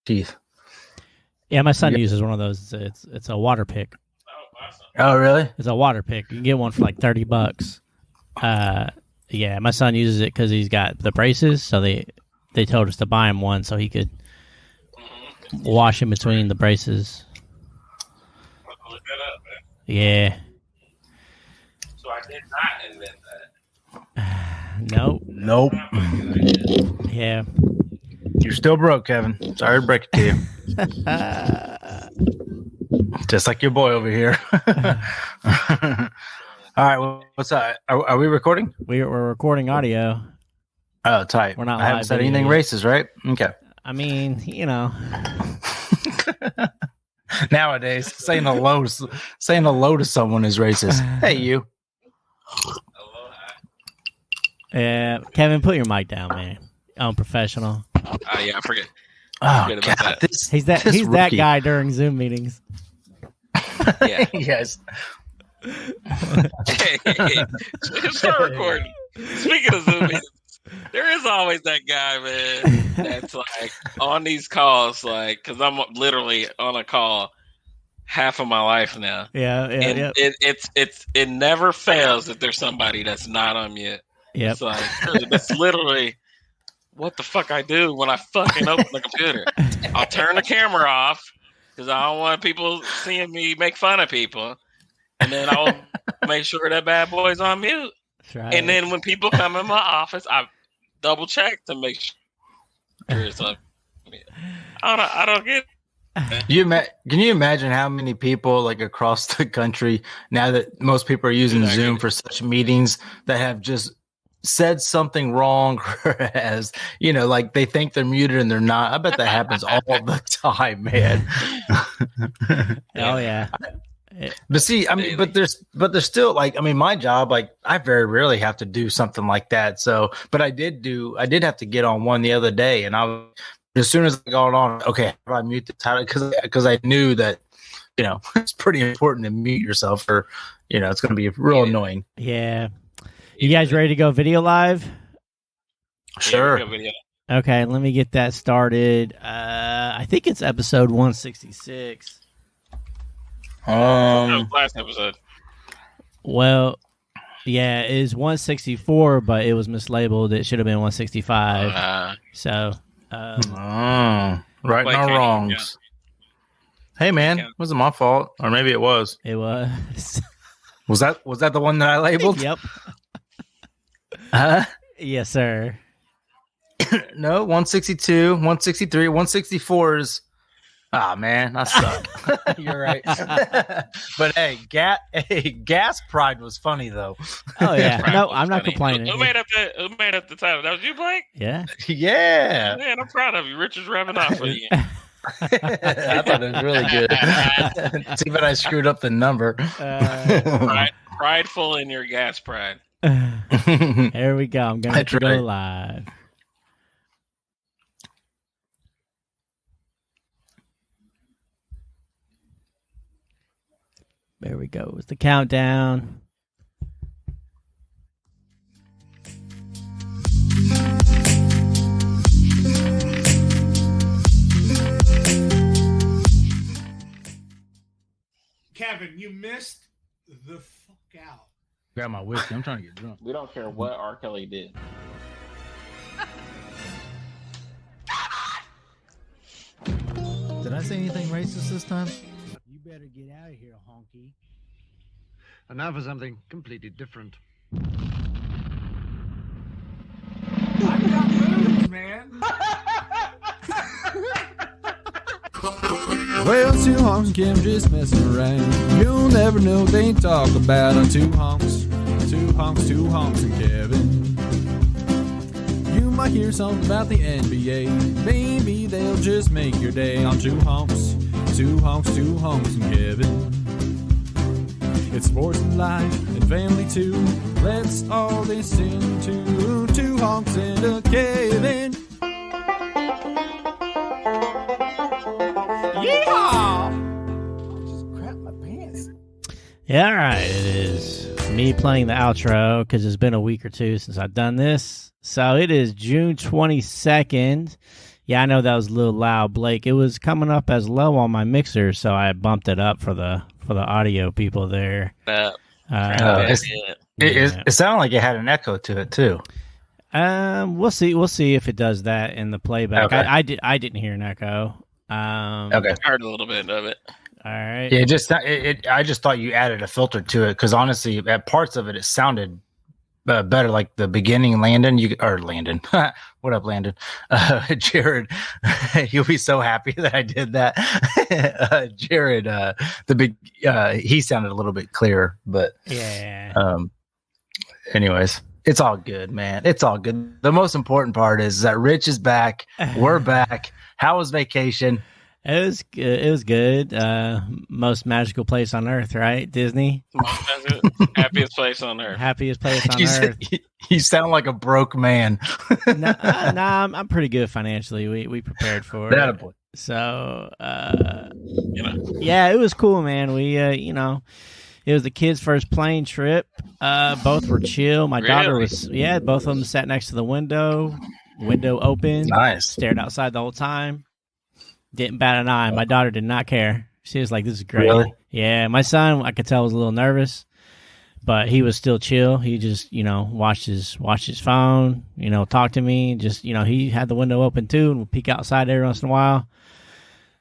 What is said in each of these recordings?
teeth. Yeah, my son uses one of those. It's a water pick. Oh, really? It's a water pick. You can get one for like $30. Yeah, my son uses it because he's got the braces. So they told us to buy him one so he could wash in between the braces. Look that up, man. Yeah. So I did not invent that. Nope. Yeah. You're still broke, Kevin. Sorry to break it to you. Just like your boy over here. All right. Well, what's that? Are we recording? We're recording audio. Oh, tight. We're not. I haven't said anything racist, right? Okay. I mean, you know. Nowadays, saying hello to someone is racist. Hey, you. Yeah, Kevin, put your mic down, man. Unprofessional. Yeah, I forget. Oh, Forget God. about that. He's that guy during Zoom meetings. Yeah. Yes. Hey, start recording. Speaking of Zoom meetings, there is always that guy, man, that's like on these calls, like, because I'm literally on a call half of my life now. Yeah. It never fails that there's somebody that's not on mute. Yep. It's like, it's literally what the fuck I do when I fucking open the computer. I'll turn the camera off because I don't want people seeing me make fun of people. And then I'll make sure that bad boy's on mute. Right. And then when people come in my office, I double check to make sure it's on mute. I don't get it. Can you imagine how many people like across the country now that most people are using Zoom for such meetings that have just said something wrong, whereas like they think they're muted and they're not. I bet that happens all the time, man. Oh yeah. But see, I mean, but there's still like, I mean, my job, like I very rarely have to do something like that. So, but I did have to get on one the other day, and as soon as I got on, okay, I mute the title because I knew that, it's pretty important to mute yourself or, it's going to be real annoying. Yeah. You guys ready to go video live? Sure. Yeah, Okay, let me get that started. I think it's episode 166. Last episode. Well, yeah, it is 164, but it was mislabeled. It should have been 165. So, right in our wrongs. Hey, man, it wasn't my fault, or maybe it was. It was. Was that the one that I labeled? Yep. Yes, sir. No, 162, 163, 164 is. Ah, man, I suck. You're right. But hey, Gas Pride was funny though. Oh yeah, no, I'm not funny. complaining. Who made up the title? That was you, Blake? Yeah. Yeah. Man, I'm proud of you. Richard's rubbing off on you. I thought it was really good. Too bad I screwed up the number. Prideful in your gas pride. Here we go. I'm gonna go live. There we go. It's the countdown. Kevin, you missed the fuck out. Grab my whiskey. I'm trying to get drunk. We don't care what R. Kelly did. Did I say anything racist this time? You better get out of here, honky. And now for something completely different. I got moved, man. Well, two honks and Kim just messing around. You'll never know what they talk about on two honks and Kevin. You might hear something about the NBA. Maybe they'll just make your day on two honks and Kevin. It's sports and life and family too. Let's all listen to two honks and a Kevin. Yeah, all right. It is me playing the outro because it's been a week or two since I've done this. So it is June 22nd. Yeah, I know that was a little loud, Blake. It was coming up as low on my mixer, so I bumped it up for the audio people there. It sounded like it had an echo to it too. We'll see. We'll see if it does that in the playback. Okay. I didn't hear an echo. Okay. I heard a little bit of it. All right. Yeah, I just thought you added a filter to it because honestly, at parts of it, it sounded better. Like the beginning, Landon. What up, Landon? Jared, you'll be so happy that I did that. Jared, he sounded a little bit clearer, but yeah. Anyways, it's all good, man. It's all good. The most important part is that Rich is back. We're back. How was vacation? It was good. Most magical place on earth, right? Disney. Happiest place on earth. Happiest place on earth. You sound like a broke man. Nah, I'm pretty good financially. We prepared for it. Boy. So, yeah, it was cool, man. We, it was the kids' first plane trip. Both were chill. My daughter was, both of them sat next to the window open. Nice. Stared outside the whole time. Didn't bat an eye. My daughter did not care. She was like, "This is great." Really? Yeah, my son, I could tell, was a little nervous, but he was still chill. He just, watched his phone. Talked to me. Just, he had the window open too, and would peek outside every once in a while.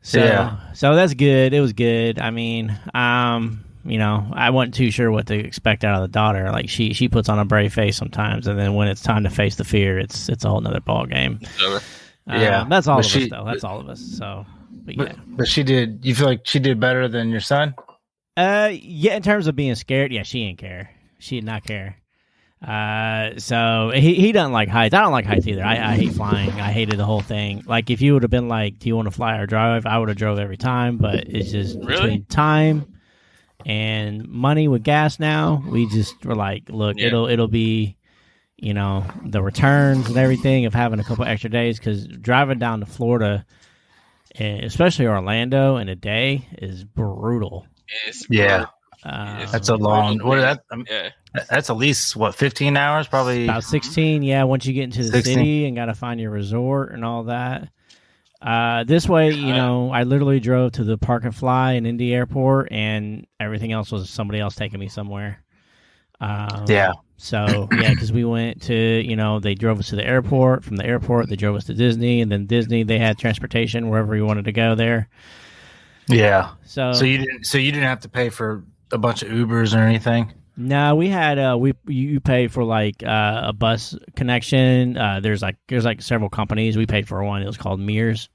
So that's good. It was good. I mean, I wasn't too sure what to expect out of the daughter. Like she puts on a brave face sometimes, and then when it's time to face the fear, it's a whole nother ball game. That's all of us, though. That's all of us. So, but she did. You feel like she did better than your son? In terms of being scared, she didn't care. She did not care. So he doesn't like heights. I don't like heights either. I hate flying. I hated the whole thing. Like if you would have been like, "Do you want to fly or drive?" I would have drove every time. But it's just between time and money with gas now. We just were like, "Look, it'll be." The returns and everything of having a couple extra days, because driving down to Florida, especially Orlando, in a day is brutal. That's a long. That's at least 15 hours, probably about 16. Yeah, once you get into the 16. City and got to find your resort and all that. This way, I literally drove to the Park and Fly in Indy Airport, and everything else was somebody else taking me somewhere. So, because we went to, they drove us to the airport. From the airport, they drove us to Disney. And then Disney, they had transportation wherever we wanted to go there. Yeah. So you didn't have to pay for a bunch of Ubers or anything? No, we had, you pay for like a bus connection. There's several companies. We paid for one. It was called Mears.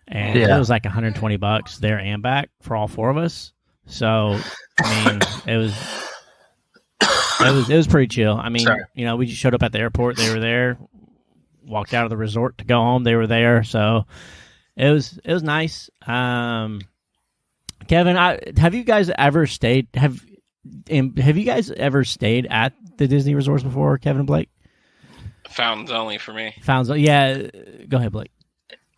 And it was like $120 there and back for all four of us. So, I mean, it was pretty chill. I mean, we just showed up at the airport. They were there. Walked out of the resort to go home. They were there. So it was nice. Kevin, have you guys ever stayed? Have you guys ever stayed at the Disney resorts before, Kevin and Blake? Fountains only for me. Fountains. Yeah. Go ahead, Blake.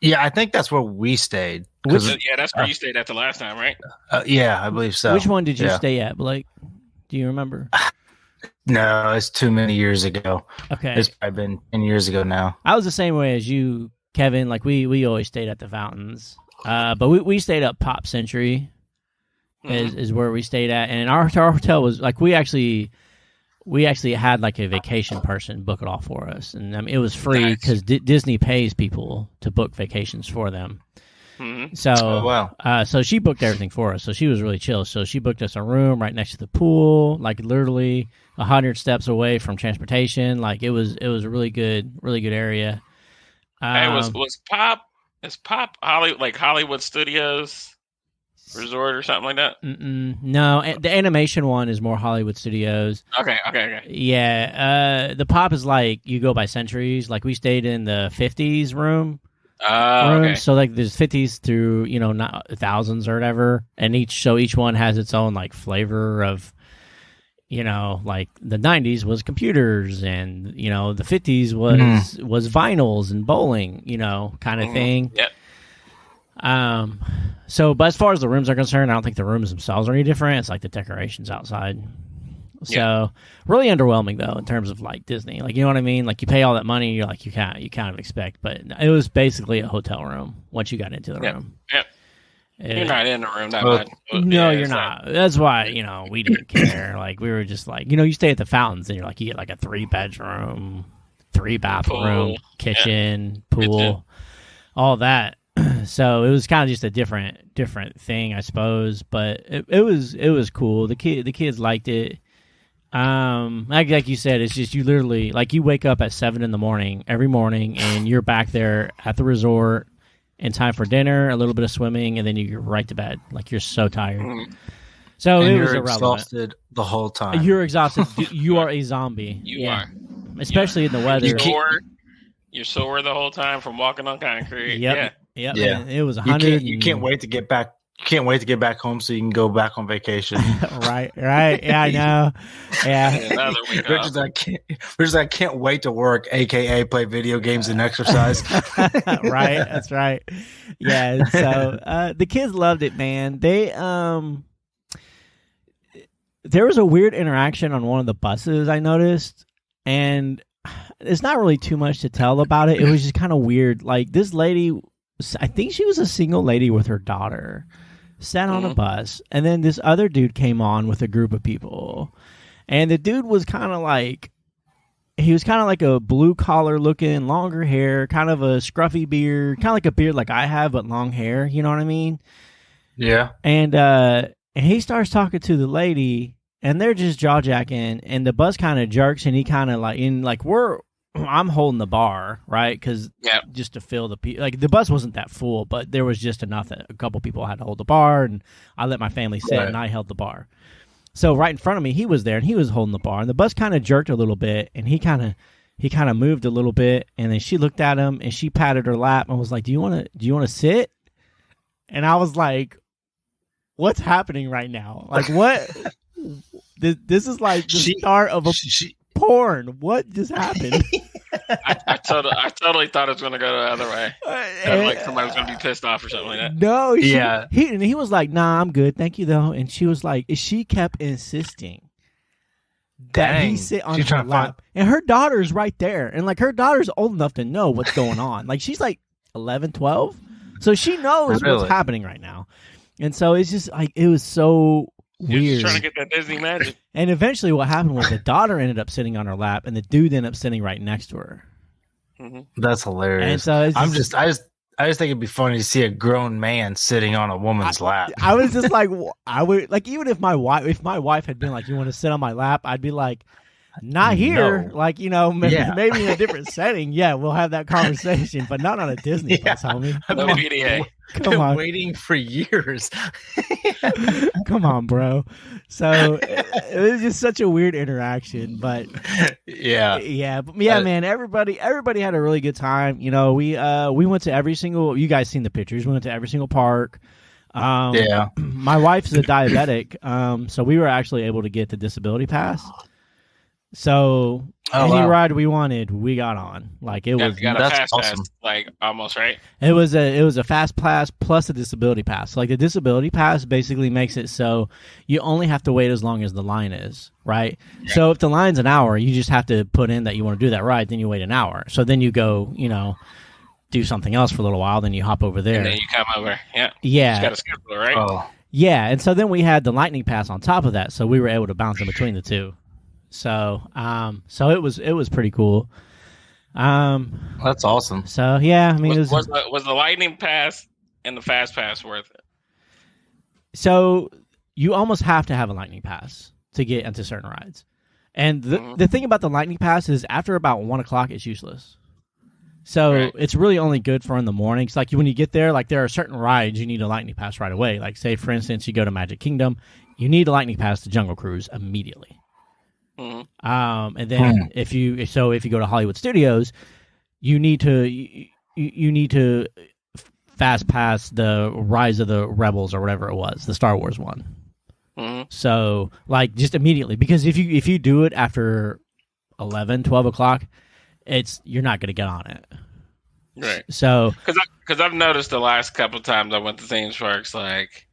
Yeah, I think that's where we stayed. That's where you stayed at the last time, right? Yeah, I believe so. Which one did you stay at, Blake? Do you remember? No, it's too many years ago. Okay. It's probably been 10 years ago now. I was the same way as you, Kevin. Like, we always stayed at the Fountains. But we stayed up Pop Century is where we stayed at. And our hotel was, like, we actually had, like, a vacation person book it all for us. And, I mean, it was free because Disney pays people to book vacations for them. Mm-hmm. So, so she booked everything for us. So she was really chill. So she booked us a room right next to the pool, like literally 100 steps away from transportation. Like it was a really good area. Was Pop Hollywood Studios Resort or something like that? No, the animation one is more Hollywood Studios. Okay. Yeah, the Pop is like you go by centuries. Like we stayed in the 50s room. Okay. So like there's 50s through not thousands or whatever, and each one has its own like flavor of like the 90s was computers, and the 50s was vinyls and bowling, kind of thing. Yep. So but as far as the rooms are concerned, I don't think the rooms themselves are any different. It's like the decorations outside. So really underwhelming though in terms of like Disney. Like, you know what I mean? Like, you pay all that money, you're like, you kind of expect, but it was basically a hotel room once you got into the room. Yep. You're not in the room that well, much. No, you're not. That's why, we didn't care. Like, we were just like, you stay at the fountains and you're like, you get like a 3-bedroom, 3-bathroom, kitchen, pool, all that. So it was kind of just a different thing, I suppose. But it was cool. The kids liked it. Like you said, it's just you literally like you wake up at 7 a.m. every morning and you're back there at the resort in time for dinner, a little bit of swimming, and then you're right to bed. Like, you're so tired. So and it you're was irrelevant. Exhausted the whole time. You're exhausted. You are a zombie. You are. Especially in the weather. You're sore the whole time from walking on concrete. Yep. Yeah. Yeah. It was 100. You can't wait to get back. You can't wait to get back home so you can go back on vacation. Right. Yeah, I know. Yeah. Another week I can't wait to work, aka play video games and exercise. Right. That's right. Yeah. So the kids loved it, man. They there was a weird interaction on one of the buses I noticed, and it's not really too much to tell about it. It was just kind of weird. Like, this lady, I think she was a single lady with her daughter, sat on a bus, and then this other dude came on with a group of people, and the dude was kind of like a blue collar looking, longer hair, kind of a scruffy beard, kind of like a beard like I have, but long hair. You know what I mean? Yeah. And he starts talking to the lady, and they're just jaw jacking, and the bus kind of jerks, and he kind of I'm holding the bar, right? Because just to fill the people, like, the bus wasn't that full, but there was just enough that a couple people had to hold the bar, and I let my family sit, and I held the bar. So right in front of me, he was there, and he was holding the bar, and the bus kind of jerked a little bit, and he kind of moved a little bit, and then she looked at him, and she patted her lap, and was like, "Do you want to sit?" And I was like, "What's happening right now? Like, what? This is like the start of a porn. What just happened?" I totally thought it was going to go the other way. Like somebody was going to be pissed off or something like that. No, he was like, "Nah, I'm good, thank you though." And she was like, she kept insisting that he sit on her lap, and her daughter's right there, and like her daughter's old enough to know what's going on. Like, she's like 11, 12, so she knows what's happening right now. And so it's just like, it was so weird. You're just trying to get that Disney magic. And eventually what happened was the daughter ended up sitting on her lap, and the dude ended up sitting right next to her. That's hilarious. And so I just think it'd be funny to see a grown man sitting on a woman's lap. I was just like, I would like, even if my wife had been like, "You want to sit on my lap?" I'd be like, "Not here." No. Like, maybe in a different setting. Yeah, we'll have that conversation, but not on a Disney bus, homie. No PDA. Come on. Waiting for years. Come on, bro. So it was just such a weird interaction, but man, everybody had a really good time. We went to every single. You guys seen the pictures? We went to every single park. My wife's a diabetic, so we were actually able to get the disability pass. So any ride we wanted, we got on. Like, it was. That's fast awesome. Pass, like, almost, right? It was a fast pass plus a disability pass. Like, the disability pass basically makes it so you only have to wait as long as the line is, right? Yeah. So if the line's an hour, you just have to put in that you want to do that ride. Then you wait an hour. So then you go, do something else for a little while. Then you hop over there. And then you come over. Yeah. Yeah. You got a schedule, right? Oh. Yeah. And so then we had the lightning pass on top of that. So we were able to bounce in between the two. So it was pretty cool. That's awesome. So yeah, I mean, was the lightning pass and the fast pass worth it? So you almost have to have a lightning pass to get into certain rides, and the thing about the lightning pass is after about 1:00 it's useless. So it's really only good for in the mornings. Like, when you get there, like, there are certain rides you need a lightning pass right away. Like, say for instance, you go to Magic Kingdom, you need a lightning pass to Jungle Cruise immediately. And then if you go to Hollywood Studios, you need to fast pass the Rise of the Rebels or whatever it was, the Star Wars one. So, like, just immediately, because if you do it after 11, 12 o'clock, you're not going to get on it. Right. So, because I've noticed the last couple of times I went to theme parks, like,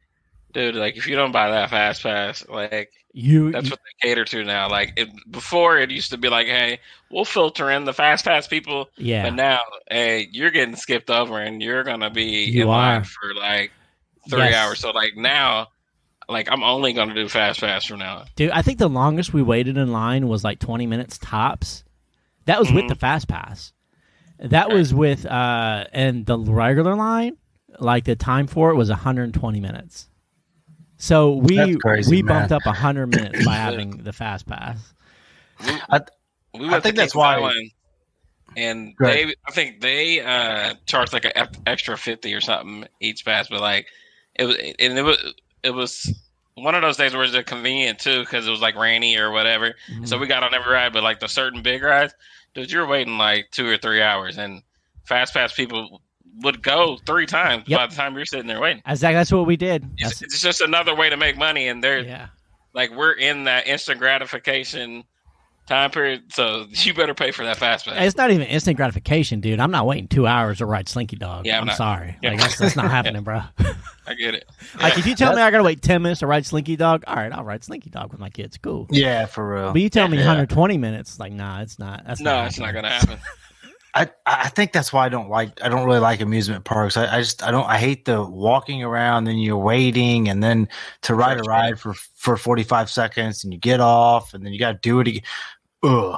Dude, like if you don't buy that fast pass, like You that's what they cater to now. Like before, it used to be like, hey, we'll filter in the fast pass people. yeah. But now, hey, you're getting skipped over, and you're gonna be You in line are. for like 3 Yes. hours. So like now, like I'm only gonna do fast pass from now. Dude, I think the longest we waited in line was like 20 minutes tops. That was with the fast pass. That Okay. was with and the regular line, like the time for it was 120 minutes. So we That's crazy, we man. bumped up 100 minutes by having the fast pass. We went think to that's Kings why- Island, and Go ahead. I think they charged like an extra 50 or something each pass, but like it was one of those days where it's convenient too because it was like rainy or whatever. Mhm. So we got on every ride, but like the certain big rides, dude, you're waiting like 2 or 3 hours, and fast pass people would go 3 times Yep. by the time you're sitting there waiting. Exactly, that's what we did. It's just another way to make money, and they're Yeah. like we're in that instant gratification time period, so you better pay for that fast pass. It's not even instant gratification, dude. I'm not waiting 2 hours to ride Slinky Dog. Yeah, I'm I'm not- sorry. yeah. Like that's not happening, bro. I get it. Like if you tell me I gotta wait 10 minutes to ride Slinky Dog, all right, I'll ride Slinky Dog with my kids. Cool. Yeah, for real. But you tell me Yeah. 120 minutes, like nah, it's not. That's No, not it's not happening. gonna happen. I think that's why I don't really like amusement parks. I hate the walking around and you're waiting and then to ride a ride for 45 seconds and you get off and then you got to do it again. Ugh.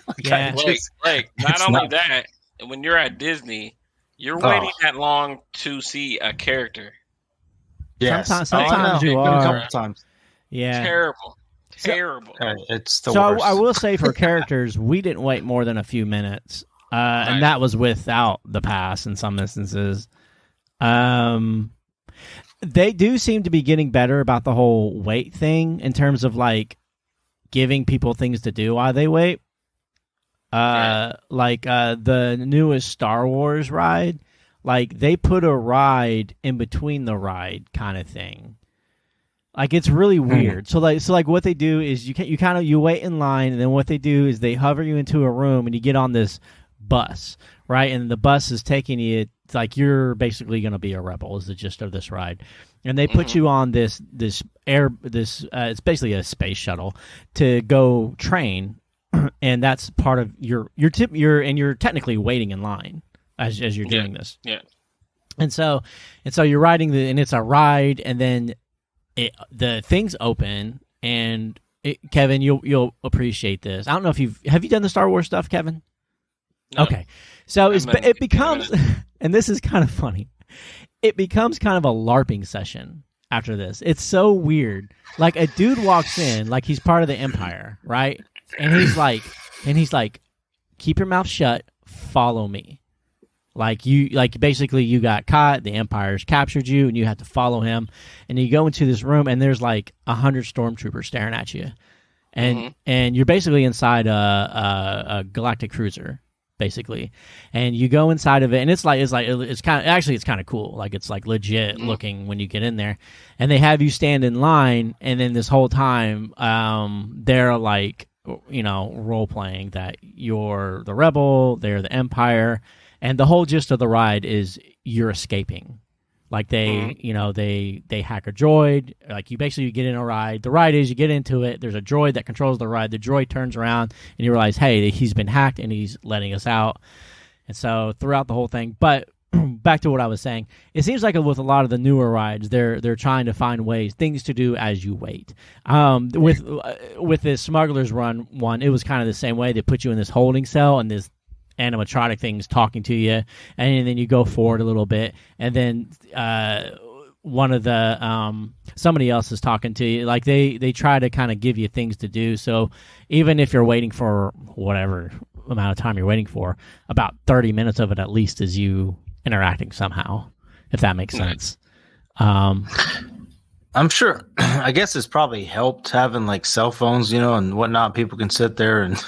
Like, Yeah. Like not it's only not- that, when you're at Disney, you're Oh. waiting that long to see a character. yes. Sometimes I know. you Been are. a couple times. Yeah. Terrible. So- Terrible. It's the So worst. I will say for characters, we didn't wait more than a few minutes, Right. and that was without the pass in some instances. They do seem to be getting better about the whole wait thing in terms of like giving people things to do while they wait. Like the newest Star Wars ride, like they put a ride in between the ride kind of thing. Like it's really weird. So like what they do is you wait in line, and then what they do is they hover you into a room, and you get on this bus, right? And the bus is taking you. It's like you're basically going to be a rebel. Is the gist of this ride, and they put you on this it's basically a space shuttle to go train, and that's part of you're technically waiting in line as you're doing this. Yeah. And so you're riding and it's a ride, and then the things open, and Kevin, you'll appreciate this. I don't know if have you done the Star Wars stuff, Kevin? No. Okay, so I'm gonna it give it a becomes, and this is kind of funny. It becomes kind of a LARPing session after this. It's so weird. Like a dude walks in, like he's part of the Empire, right? And he's like, keep your mouth shut, follow me. Basically you got caught, the Empire's captured you, and you have to follow him. And you go into this room, and there's like 100 stormtroopers staring at you, and you're basically inside a galactic cruiser, basically. And you go inside of it, and it's kind of cool. Like it's like legit looking when you get in there, and they have you stand in line, and then this whole time, they're like, role playing that you're the rebel, they're the Empire. And the whole gist of the ride is you're escaping. Like they hack a droid. Like you get in a ride. The ride is you get into it. There's a droid that controls the ride. The droid turns around and you realize, hey, he's been hacked and he's letting us out. And so throughout the whole thing, but back to what I was saying, it seems like with a lot of the newer rides, they're trying to find things to do as you wait. With this Smuggler's Run one, it was kind of the same way. They put you in this holding cell and this animatronic things talking to you, and then you go forward a little bit, and then one of the somebody else is talking to you. Like they try to kind of give you things to do. So even if you're waiting for whatever amount of time you're waiting for, about 30 minutes of it at least is you interacting somehow, if that makes sense. I'm sure. I guess it's probably helped having like cell phones, and whatnot. People can sit there and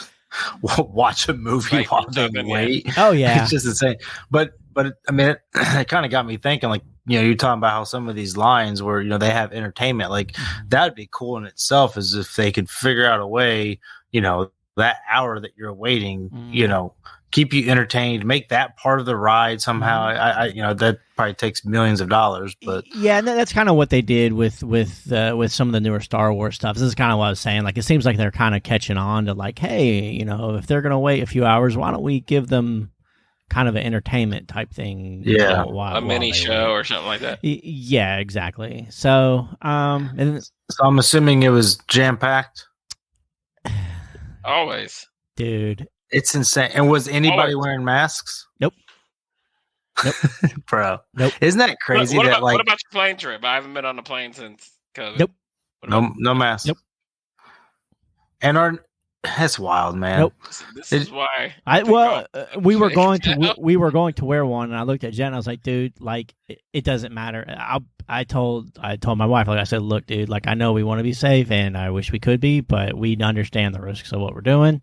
watch a movie Right, while they something, wait. Oh yeah. It's just insane. But I mean, it kind of got me thinking. Like, you're talking about how some of these lines where they have entertainment. Like that'd be cool in itself, as if they could figure out a way, that hour that you're waiting, keep you entertained, make that part of the ride somehow. I you know, that probably takes millions of dollars, but yeah, and that's kind of what they did with some of the newer Star Wars stuff. This is kind of what I was saying. Like, it seems like they're kind of catching on to, like, hey, you know, if they're gonna wait a few hours, why don't we give them kind of an entertainment type thing? Yeah, a mini show or something like that. Yeah, exactly. So, and so I'm assuming it was jam packed. Always, dude, it's insane. And was anybody wearing masks? Nope. Bro. Nope. Isn't that crazy? What that about your plane trip? I haven't been on a plane since COVID. Nope. No mask. Nope. And that's wild, man. Nope. This is why. We were going to wear one, and I looked at Jen. And I was like, dude, like, it doesn't matter. I told my wife, like, I said, look, dude, like, I know we want to be safe, and I wish we could be, but we understand the risks of what we're doing.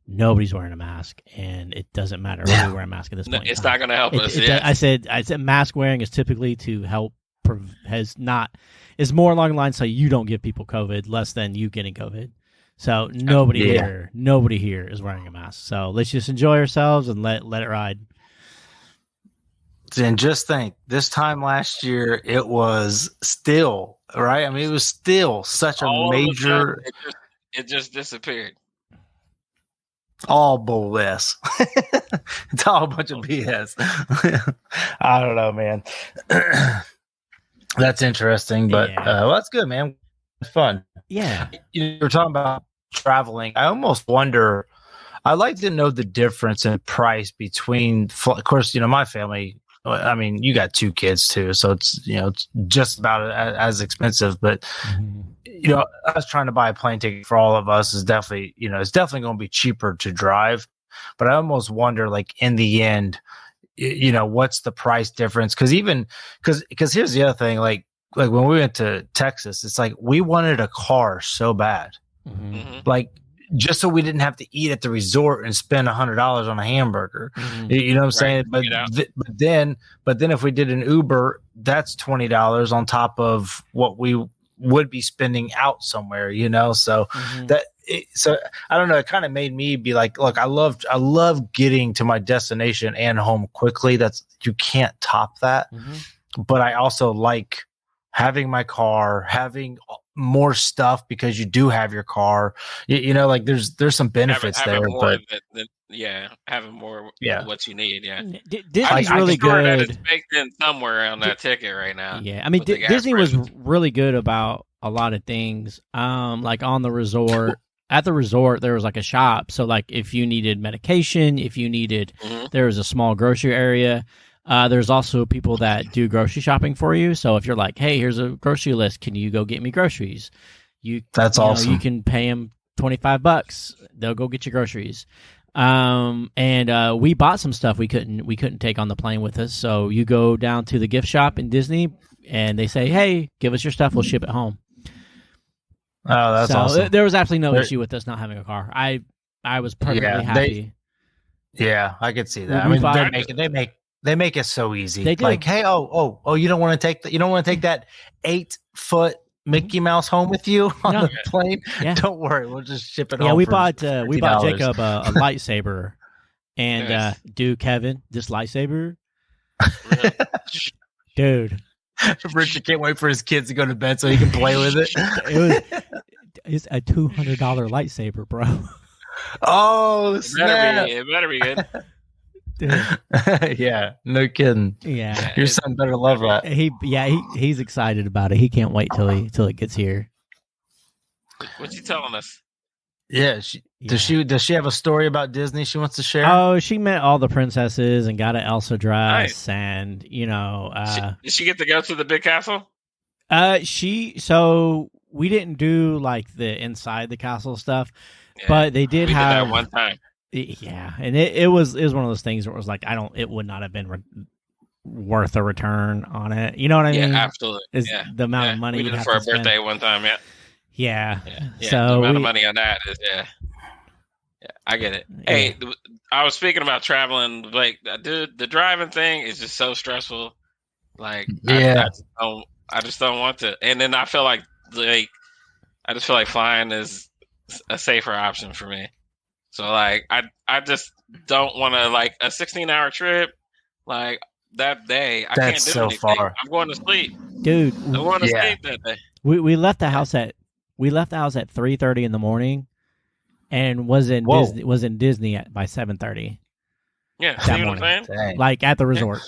Nobody's wearing a mask, and it doesn't matter if we wear a mask at this point. It's not going to help us. I said mask wearing is typically to help. Is more along the line so you don't give people COVID, less than you getting COVID. So nobody here is wearing a mask. So let's just enjoy ourselves and let it ride. And just think, this time last year, it was still, right? I mean, it was still such a major. It just disappeared. All BS. It's all a bunch of BS. I don't know, man. That's interesting, but well, that's good, man. It's fun. Yeah. You were talking about traveling. I almost wonder. I like to know the difference in price between. Of course, you know, my family. I mean, you got 2 kids too, so it's, you know, it's just about as expensive. But you know, us trying to buy a plane ticket for all of us is definitely, you know, it's definitely going to be cheaper to drive. But I almost wonder, like, in the end, you know, what's the price difference? Because here's the other thing, like when we went to Texas, it's like we wanted a car so bad, like, just so we didn't have to eat at the resort and spend $100 on a hamburger. You know what I'm saying? But then if we did an Uber, that's $20 on top of what we would be spending out somewhere, you know? So so I don't know. It kind of made me be like, look, I love getting to my destination and home quickly. You can't top that. But I also like having my car, having more stuff because you do have your car. You know, like there's some benefits there. But having more what you need. Yeah, Disney's really good. That it's baked in somewhere on that ticket right now. Yeah, I mean, Disney was really good about a lot of things. Like on the resort. At the resort, there was like a shop. So, like, if you needed medication, if you needed, there was a small grocery area. There's also people that do grocery shopping for you. So if you're like, hey, here's a grocery list, can you go get me groceries? That's awesome. You can pay them $25. They'll go get you groceries. And we bought some stuff we couldn't take on the plane with us. So you go down to the gift shop in Disney, and they say, hey, give us your stuff. We'll ship it home. Oh, that's awesome. There was absolutely no issue with us not having a car. I was perfectly happy. I could see that. I mean, they make it so easy. They do. Like, hey, you don't want to take that 8-foot Mickey Mouse home with you on the plane? Yeah. Don't worry, we'll just ship it home. Yeah, we bought Jacob a lightsaber, and dude, Kevin, this lightsaber, dude. Richard can't wait for his kids to go to bed so he can play with it. It's a $200 lightsaber, bro. Oh, snap. It better be good. Yeah, no kidding. Yeah, your son better love that. He's excited about it. He can't wait till it gets here. What's he telling us? Yeah, does she have a story about Disney she wants to share? Oh, she met all the princesses and got an Elsa dress, and you know, did she get to go to the big castle? So we didn't do like the inside the castle stuff, but they did have that one time. Yeah, and it was one of those things where it was like it would not have been worth a return on it. You know what I mean? Yeah, absolutely. The amount of money we did it for a birthday one time. Yeah. So the amount of money on that is I get it. Yeah. Hey, I was speaking about traveling. Like, dude, the driving thing is just so stressful. Like, I just don't want to. And then I feel like flying is a safer option for me. So like I just don't want to like a 16-hour trip like that day. I That's can't do so anything. far. I'm going to sleep. Dude, I'm going to Yeah. sleep that day. we left the house at 3:30 in the morning, and was in Whoa. Disney by 7:30, Yeah, That see what I'm morning. saying? Dang. like at the resort.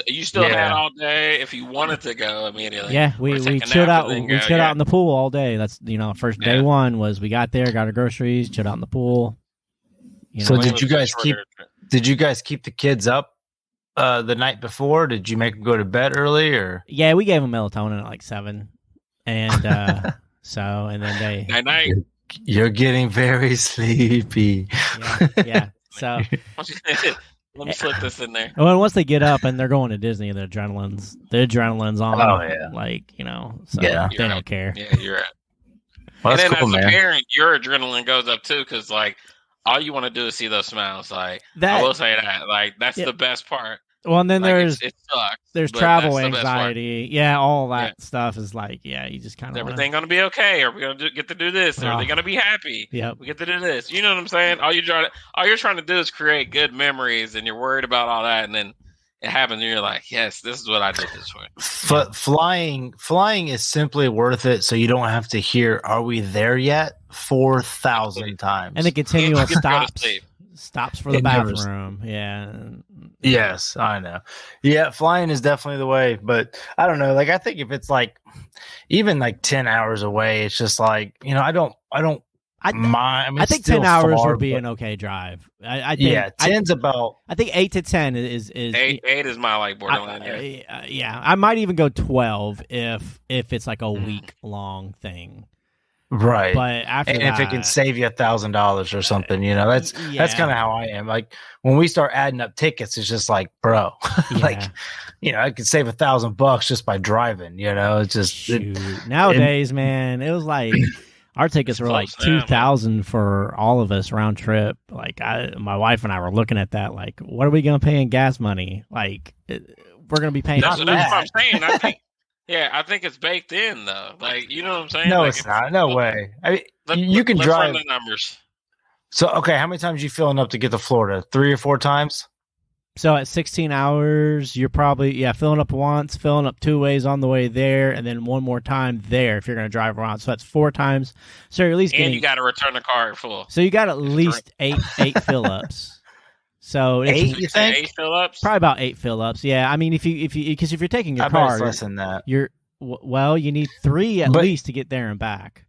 You still Yeah. had all day if you wanted to go immediately. Yeah, Or we take a chilled nap out. and then We go, chilled yeah. out in the pool all day. That's first day Yeah. one was we got there, got our groceries, chilled out in the pool. So Well, did it was you a guys shorter trip. Did you guys keep the kids up the night before? Did you make them go to bed early or? Yeah, we gave them melatonin at like 7, and and then they Night night. You're getting very sleepy. yeah. So Let me slip this in there. well, and once they get up and they're going to Disney, the adrenaline's on. Oh, yeah. like so Yeah. they don't care. Yeah, you're right. Well, And that's then cool, as a man. parent, your adrenaline goes up too, because like all you want to do is see those smiles. Like I That will say that, like that's Yeah. the best part. well, and then Like, there's it sucks. there's but travel that's the best part. anxiety. Yeah, all that stuff is like you just kind Is of everything going to be okay? Are we going to get to do this? Are Oh. they going to be happy? Yep. We get to do this. You know what I'm saying? All you're trying to do is create good memories, and you're worried about all that, and then it happens, and you're like, yes, this is what I did this for. Flying is simply worth it, so you don't have to hear "Are we there yet?" 4,000 times. And the continual You get to go to stops. sleep. Stops for the It never- bathroom. Yeah. Yes, I know. Yeah, flying is definitely the way, but I don't know. Like, I think if it's like even like 10 hours away, it's just like, I don't I mind. I mean, I it's think still 10 hours far, would be but- an okay drive. I think, yeah, 10's about. I think 8 to 10 is 8 is my like borderline. Yeah. yeah. I might even go 12 if it's like a Mm. week long thing. Right. But after And that, if it can save you $1,000 or something, that's yeah. kind of how I am. Like when we start adding up tickets, it's just like, bro, like, I could save $1,000 just by driving. It's just Shoot. Nowadays, man, it was like our tickets were like close now, man. $2,000 for all of us round trip. Like my wife and I were looking at that. Like, what are we gonna pay in gas money? Like, we're gonna be paying. That's Not what bad. I'm saying. I think it's baked in though. Like you know what I'm saying? no, Like, it's not. No way. I mean, Let- you can let's drive. run the numbers. So, okay, how many times you filling up to get to Florida? 3 or 4 times? So at 16 hours, you're probably filling up once, filling up 2 ways on the way there, and then one more time there if you're going to drive around. So that's 4 times. So you're at least And getting. you got to return the car full. So you got at least eight fill ups. So it's 8, you think? 8 fill-ups? probably about 8 fill ups. Yeah, I mean if you because if you're taking your I bet car, it's less than that. well you need 3 at But- least to get there and back.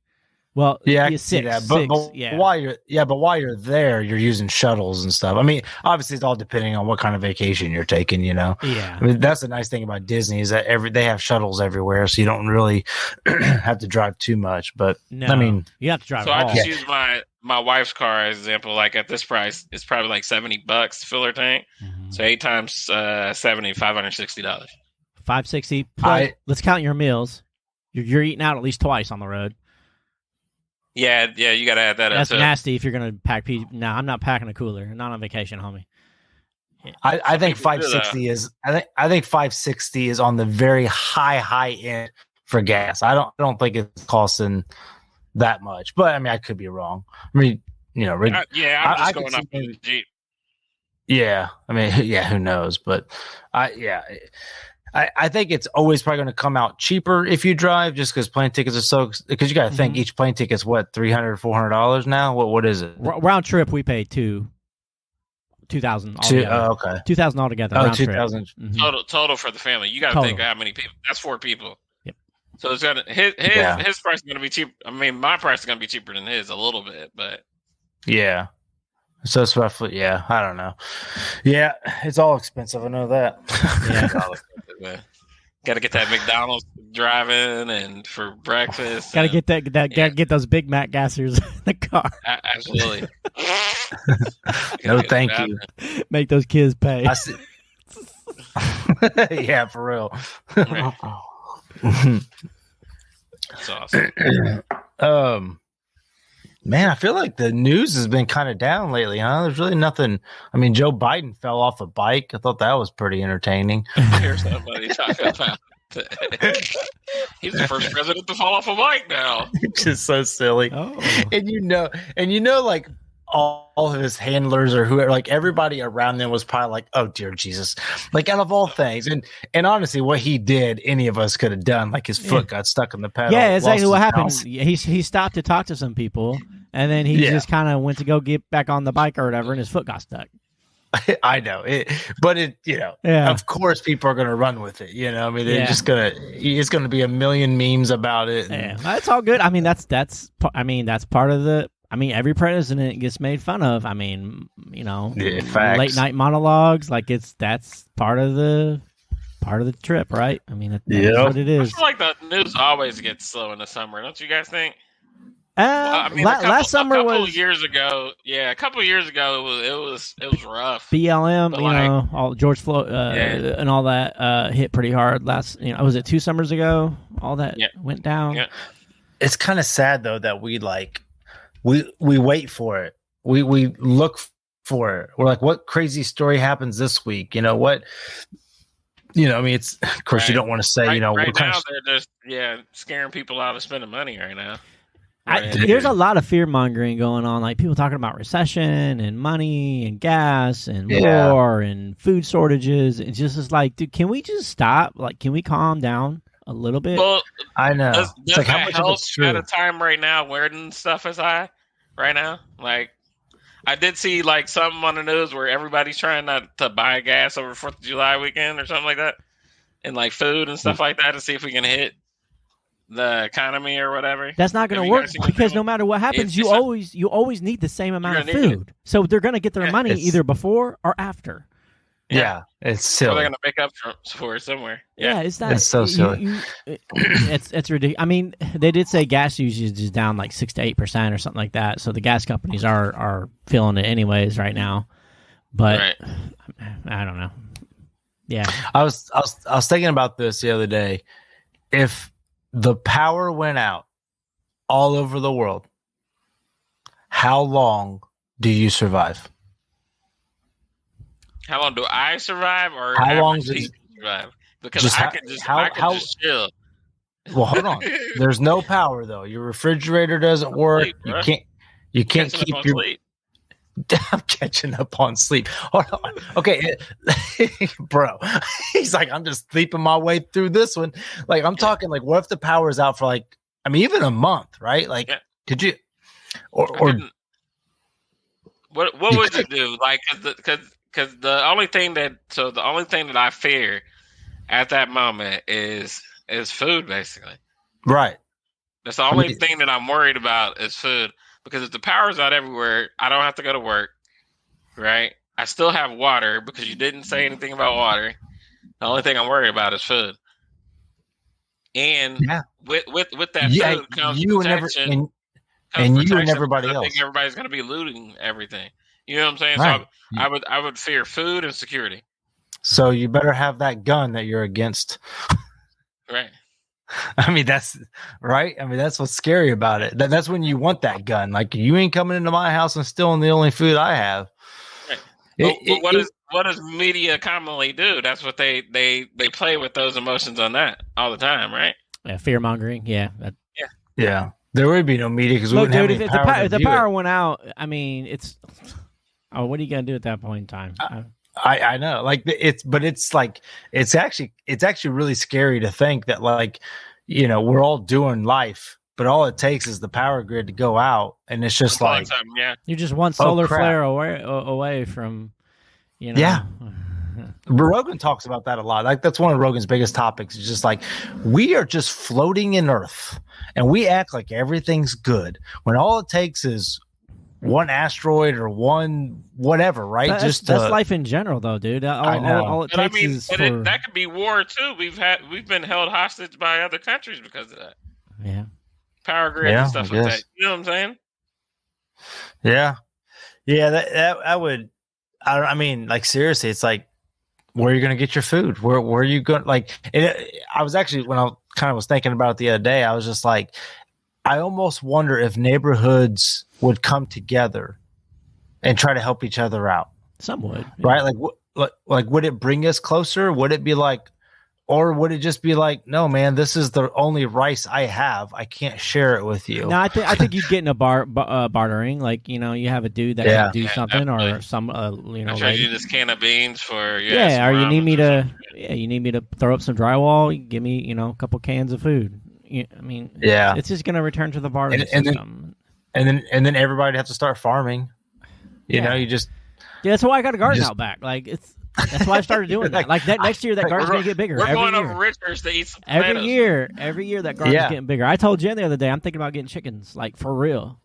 Well, Yeah, I yeah, can see 6, that. But yeah. while you're there, you're using shuttles and stuff. I mean, obviously, it's all depending on what kind of vacation you're taking. Yeah. I mean, that's the nice thing about Disney is that they have shuttles everywhere, so you don't really have to drive too much. But No, I mean, you have to drive So all. I just use my wife's car as an example. Like at this price, it's probably like $70 to fill her tank. Mhm. So 8 times 70, $560. $560. Let's count your meals. You're eating out at least twice on the road. Yeah, you got to add that That's up too. nasty if you're gonna pack. No, I'm not packing a cooler. Not on vacation, homie. I think people do that. 560 is. I think 560 is on the very high end for gas. I don't think it's costing that much, but I mean, I could be wrong. I mean, I'm I just could going see up with the Jeep. yeah. I mean, yeah. Who knows? But I think it's always probably going to come out cheaper if you drive, just because plane tickets are because you got to think Mhm. each plane ticket's what $300, $400 now. What is it? Round trip, we paid $2,000 Two, altogether. okay. $2,000 altogether. Oh, round trip. 2,000. Mhm. Total for the family. You got to Total. think how many people. That's 4 people. Yep. So it's gonna his Yeah. his price is gonna be cheap. I mean, my price is gonna be cheaper than his a little bit, but Yeah. So it's roughly, yeah. I don't know. Yeah, it's all expensive. I know that. Yeah. Got to get that McDonald's driving and for breakfast. Gotta and- get that. Gotta get those Big Mac gassers in the car. Absolutely. No, thank you. Make those kids pay. I see. Yeah, for real. That's awesome. Man, I feel like the news has been kind of down lately, huh? There's really nothing. I mean, Joe Biden fell off a bike. I thought that was pretty entertaining. Hear somebody talking about he's the first president to fall off a bike now. It's just so silly. Oh, And like all of his handlers or whoever, like everybody around them was probably like, "Oh dear Jesus!" Like out of all things, and honestly, what he did, any of us could have done. Like his foot got stuck in the pedal. Yeah, exactly what lost happened. his He stopped to talk to some people, and then he just kind of went to go get back on the bike or whatever, and his foot got stuck. balance. I know it, but it, of course, people are going to run with it. I mean, they're just it's going to be a million memes about it. Yeah, that's all good. I mean, that's part of the. I mean, every president gets made fun of. I mean, late night monologues, like that's part of the trip, right? I mean, that's what it is. I feel like the news always gets slow in the summer, don't you guys think? Last summer a couple years ago. Yeah, a couple years ago it was rough. BLM, all George Floyd and all that hit pretty hard. Was it 2 summers ago? All that went down. Yeah. It's kind of sad though that we wait for it. We look for it. We're like, what crazy story happens this week? What? I mean, it's of course you don't want to say. Right now they're just scaring people out of spending money right now. There's a lot of fear mongering going on, like people talking about recession and money and gas and war and food shortages. It's just like, dude, can we just stop? Like, can we calm down a little bit? Well, I know. Does like, how that much help of it's true? at a time right now where stuff is high right now? Like, I did see like something on the news where everybody's trying not to buy gas over 4th of July weekend or something like that, and like food and stuff like that to see if we can hit the economy or whatever. That's not going to work because no matter what happens, you always need the same amount of food. So they're going to get their money either before or after. Yeah, it's silly. So they're going to make up for it somewhere. Yeah, it's not. It's so silly. It's ridiculous. I mean, they did say gas usage is down like 6 to 8% or something like that. So the gas companies are feeling it anyways right now. But I don't know. Yeah, I was thinking about this the other day. If the power went out all over the world, how long do you survive? How long do I survive, or how long do you survive? Because I could just chill. Well, hold on. There's no power though. Your refrigerator doesn't work. You can't keep your sleep. I'm catching up on sleep. Hold on. Okay, bro. He's like, I'm just sleeping my way through this one. Like, I'm talking like, what if the power is out for like, I mean, even a month, right? Like, could you, or what would you do? Like, because the only thing that I fear at that moment is food, basically. Right. That's the only thing that I'm worried about is food. Because if the power's out everywhere, I don't have to go to work, right? I still have water because you didn't say anything about water. The only thing I'm worried about is food. And with that food comes protection. And you and everybody else. I think everybody's going to be looting everything. You know what I'm saying? Right. So I would fear food and security. So you better have that gun that you're against. Right. I mean, that's right. I mean, that's what's scary about it. That's when you want that gun. Like, you ain't coming into my house and stealing the only food I have. Right. What does media commonly do? That's what they play with those emotions on that all the time, right? Yeah, fear mongering. Yeah. Yeah. There would be no media because we wouldn't have any power. If the power went out, I mean, it's. Oh, what are you gonna do at that point in time? I know, like it's actually really scary to think that, like, we're all doing life, but all it takes is the power grid to go out, and it's just like you're just one solar flare away from, Yeah. Rogan talks about that a lot. Like, that's one of Rogan's biggest topics. It's just like, we are just floating in Earth, and we act like everything's good when all it takes is one asteroid or one whatever, right? That's life in general, though, dude. All it takes is that could be war too. We've been held hostage by other countries because of that. Yeah, power grid and stuff like that. You know what I'm saying? Yeah. That would. I mean, like, seriously, it's like, where are you going to get your food? Where are you going? Like, I was actually, when I kind of was thinking about it the other day, I was just like, I almost wonder if neighborhoods would come together and try to help each other out. Some would, right? Like would it bring us closer? Would it be like, or would it just be like, no, man, this is the only rice I have. I can't share it with you. No, I think you'd get in a bartering, like you have a dude that can do something, definitely. or some I trade you this can of beans for yeah, or you need me ramen. to you need me to throw up some drywall. You give me a couple cans of food. I mean, Yeah. it's just gonna return to the bartering system. And then everybody have to start farming. You know, you just that's why I got a garden out back. Like that's why I started doing that. Like that next year, that garden's gonna get bigger. We're every going year. over Richards to eat some Every tomatoes. every year that garden's getting bigger. I told Jen the other day I'm thinking about getting chickens, like for real.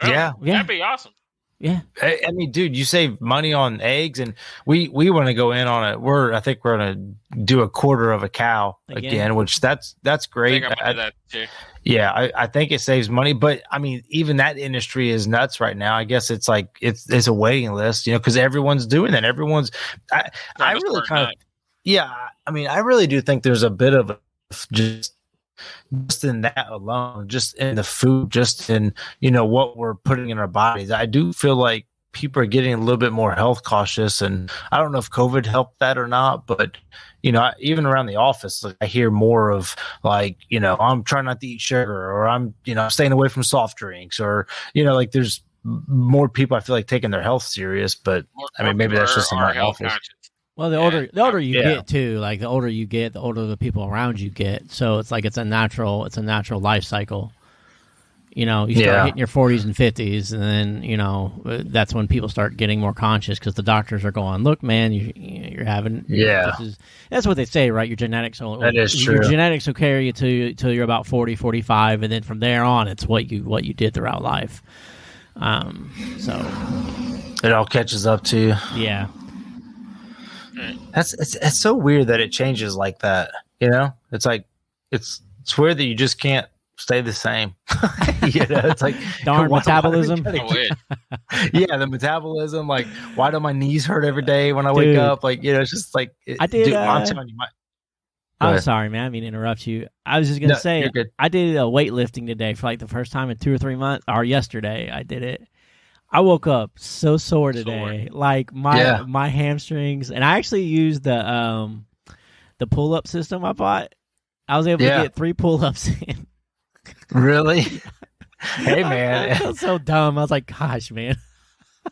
Yeah. That'd be awesome. Yeah. I mean, dude, you save money on eggs, and we want to go in on it. I think we're gonna do a quarter of a cow again, which that's great. I think I'm gonna do that too. Yeah, I think it saves money, but I mean, even that industry is nuts right now. I guess it's like it's a waiting list, because everyone's doing that. I really kind of, I mean, I really do think there's a bit of just in that alone, just in the food, just in what we're putting in our bodies. I do feel like people are getting a little bit more health cautious, and I don't know if COVID helped that or not, but even around the office, like, I hear more of like, I'm trying not to eat sugar, or I'm staying away from soft drinks, or like there's more people I feel like taking their health serious. But I mean, maybe that's just in my office. Well, the older you get too, like the older you get, the older the people around you get. So it's like it's a natural life cycle. You start hitting your 40s and 50s, and then that's when people start getting more conscious because the doctors are going, "Look, man, you're having that's what they say, right? Your genetics that is true. Your genetics will carry you till you're about 40, 45, and then from there on, it's what you did throughout life. So it all catches up to you. Yeah, it's so weird that it changes like that. It's like it's weird that you just can't stay the same. It's like darn metabolism. Yeah, the metabolism. Like, why do my knees hurt every day when I wake up? Like, it's just like I did. Dude, I'm telling you, I'm sorry, man. I mean to interrupt you. I was just gonna say I did weightlifting today for like the first time in 2 or 3 months. Or yesterday, I did it. I woke up so sore today, like my hamstrings, and I actually used the pull-up system I bought. I was able to get 3 pull-ups in. Really? Hey, man. I felt so dumb. I was like, gosh, man.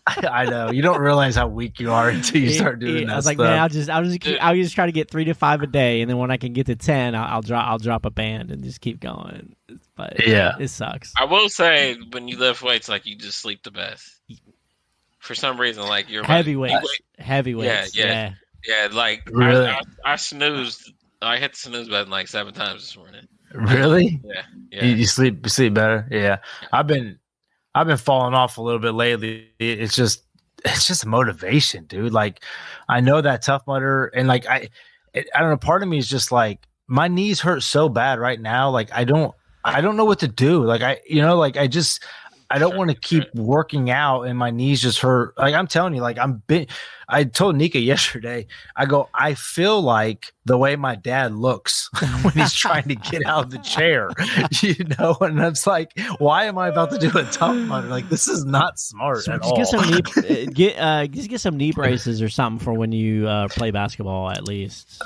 I know. You don't realize how weak you are until you start doing that. I was like, man, I'll just try to get 3 to 5 a day, and then when I can get to 10, I'll drop a band and just keep going. But it sucks. I will say, when you lift weights, like you just sleep the best. For some reason, like you're heavyweights. Yeah. Like really? I snoozed. I hit the snooze button like 7 times this morning. Really? Yeah. You sleep better. Yeah. I've been falling off a little bit lately. It's just motivation, dude. Like, I know that Tough Mudder, and like I don't know. Part of me is just like, my knees hurt so bad right now. Like, I don't know what to do. Like, I don't want to keep working out and my knees just hurt. Like, I'm telling you, like, I told Nika yesterday, I feel like the way my dad looks when he's trying to get out of the chair, and it's like, why am I about to do a Tough Mudder? Like, this is not smart at all. Get some knee braces or something for when you play basketball, at least.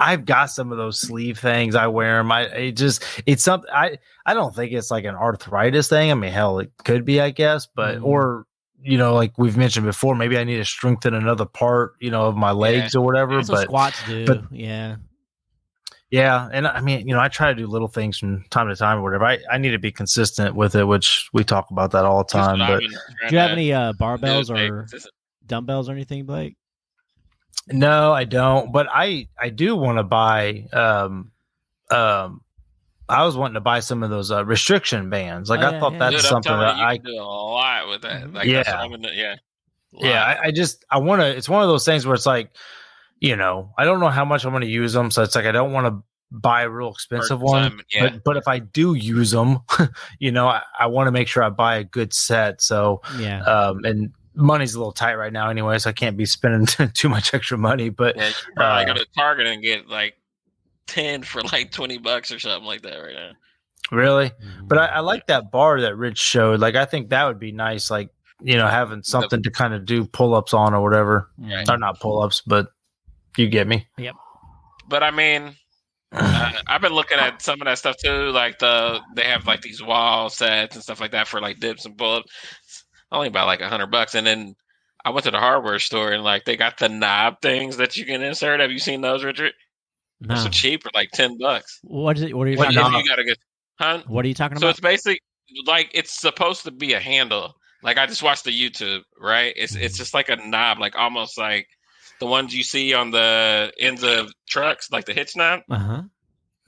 I've got some of those sleeve things. I wear them. It's something. I don't think it's like an arthritis thing. I mean, hell, it could be, I guess, but or like we've mentioned before, maybe I need to strengthen another part, of my legs or whatever. That's what squats do. But yeah, and I mean, I try to do little things from time to time or whatever. I need to be consistent with it, which we talk about that all the time. But do you have any barbells or dumbbells or anything, Blake? No, I don't. But I do want to buy. I was wanting to buy some of those restriction bands. Like, I thought that's something that I can do a lot with that. Like, I want to. It's one of those things where it's like, I don't know how much I'm going to use them, so it's like I don't want to buy a real expensive one. But if I do use them, I want to make sure I buy a good set. So and money's a little tight right now anyway, so I can't be spending too much extra money. But you probably go to Target and get like 10 for like $20 or something like that right now. Really? But I like that bar that Rich showed. Like, I think that would be nice. Like, having something to kind of do pull-ups on or whatever. Or not pull-ups, but you get me. Yep. but I mean, I've been looking at some of that stuff too. Like they have like these wall sets and stuff like that for like dips and pull-ups. It's only about like $100, and then I went to the hardware store and like they got the knob things that you can insert. Have you seen those, Richard? No. They're so cheap for like $10. What is it? What are you What talking knob? about? You gotta get, huh? What are you talking So about? it's basically like it's supposed to be a handle. Like I just watched the YouTube, right? It's just like a knob, like almost like the ones you see on the ends of trucks, like the hitch knob. Uh-huh.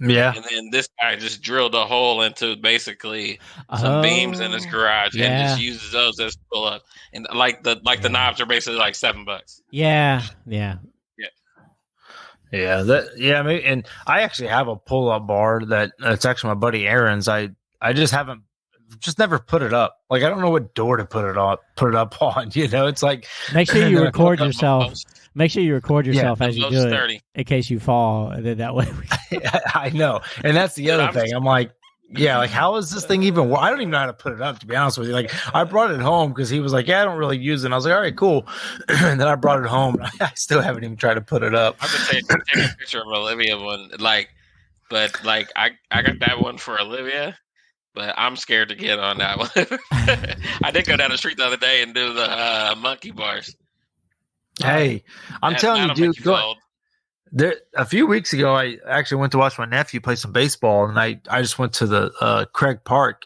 Yeah. And then this guy just drilled a hole into basically some beams in his garage and just uses those as pull up. And like the knobs are basically like $7. Yeah. Yeah, and I actually have a pull-up bar that's actually my buddy Aaron's. I just never put it up. Like I don't know what door to put it up on. You know, it's like Make sure you record The yourself. most- Make sure you record yourself the as you most do it, sturdy. in case you fall. And then that way, I know, and that's the Dude, other I'm thing. I'm like, yeah, like how is this thing even? I don't even know how to put it up. To be honest with you, like I brought it home because he was like, yeah, I don't really use it. And I was like, all right, cool. And then I brought it home. And I still haven't even tried to put it up. I've been taking a picture of Olivia one, but I got that one for Olivia, but I'm scared to get on that one. I did go down the street the other day and do the monkey bars. Hey, I'm telling you, That'll make dude. Go, fold. there a few weeks ago, I actually went to watch my nephew play some baseball, and I just went to the Craig Park,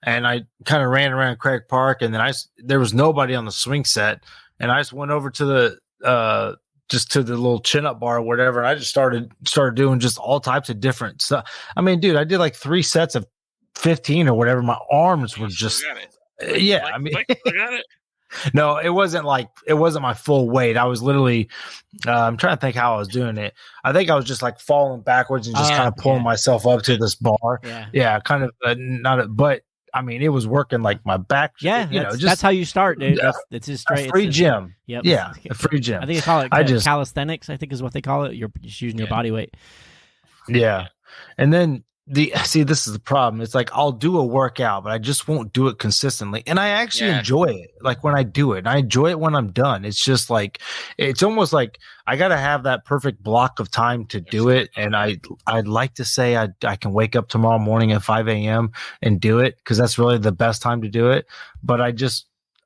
and I kind of ran around Craig Park, and then there was nobody on the swing set, and I just went over to the little chin up bar or whatever, and I just started doing just all types of different stuff. I mean, dude, I did like 3 sets of 15 or whatever. My arms were just Got it. yeah. Like, I mean, I got it. no, it wasn't my full weight. I was literally, I'm trying to think how I was doing it. I think I was just like falling backwards and just kind of pulling myself up to this bar. Yeah, kind of but I mean, it was working like my back. yeah, that's how you start, dude. It's just straight. A free it's gym. Yep. Yeah, a free gym. I think they call it calisthenics. I think is what they call it. You're just using your body weight. Yeah, and then this is the problem. It's like I'll do a workout, but I just won't do it consistently. And I actually enjoy it. Like when I do it, and I enjoy it when I'm done. It's just like, it's almost like I got to have that perfect block of time to do it. And I'd like to say I can wake up tomorrow morning at 5 a.m. and do it, because that's really the best time to do it. But I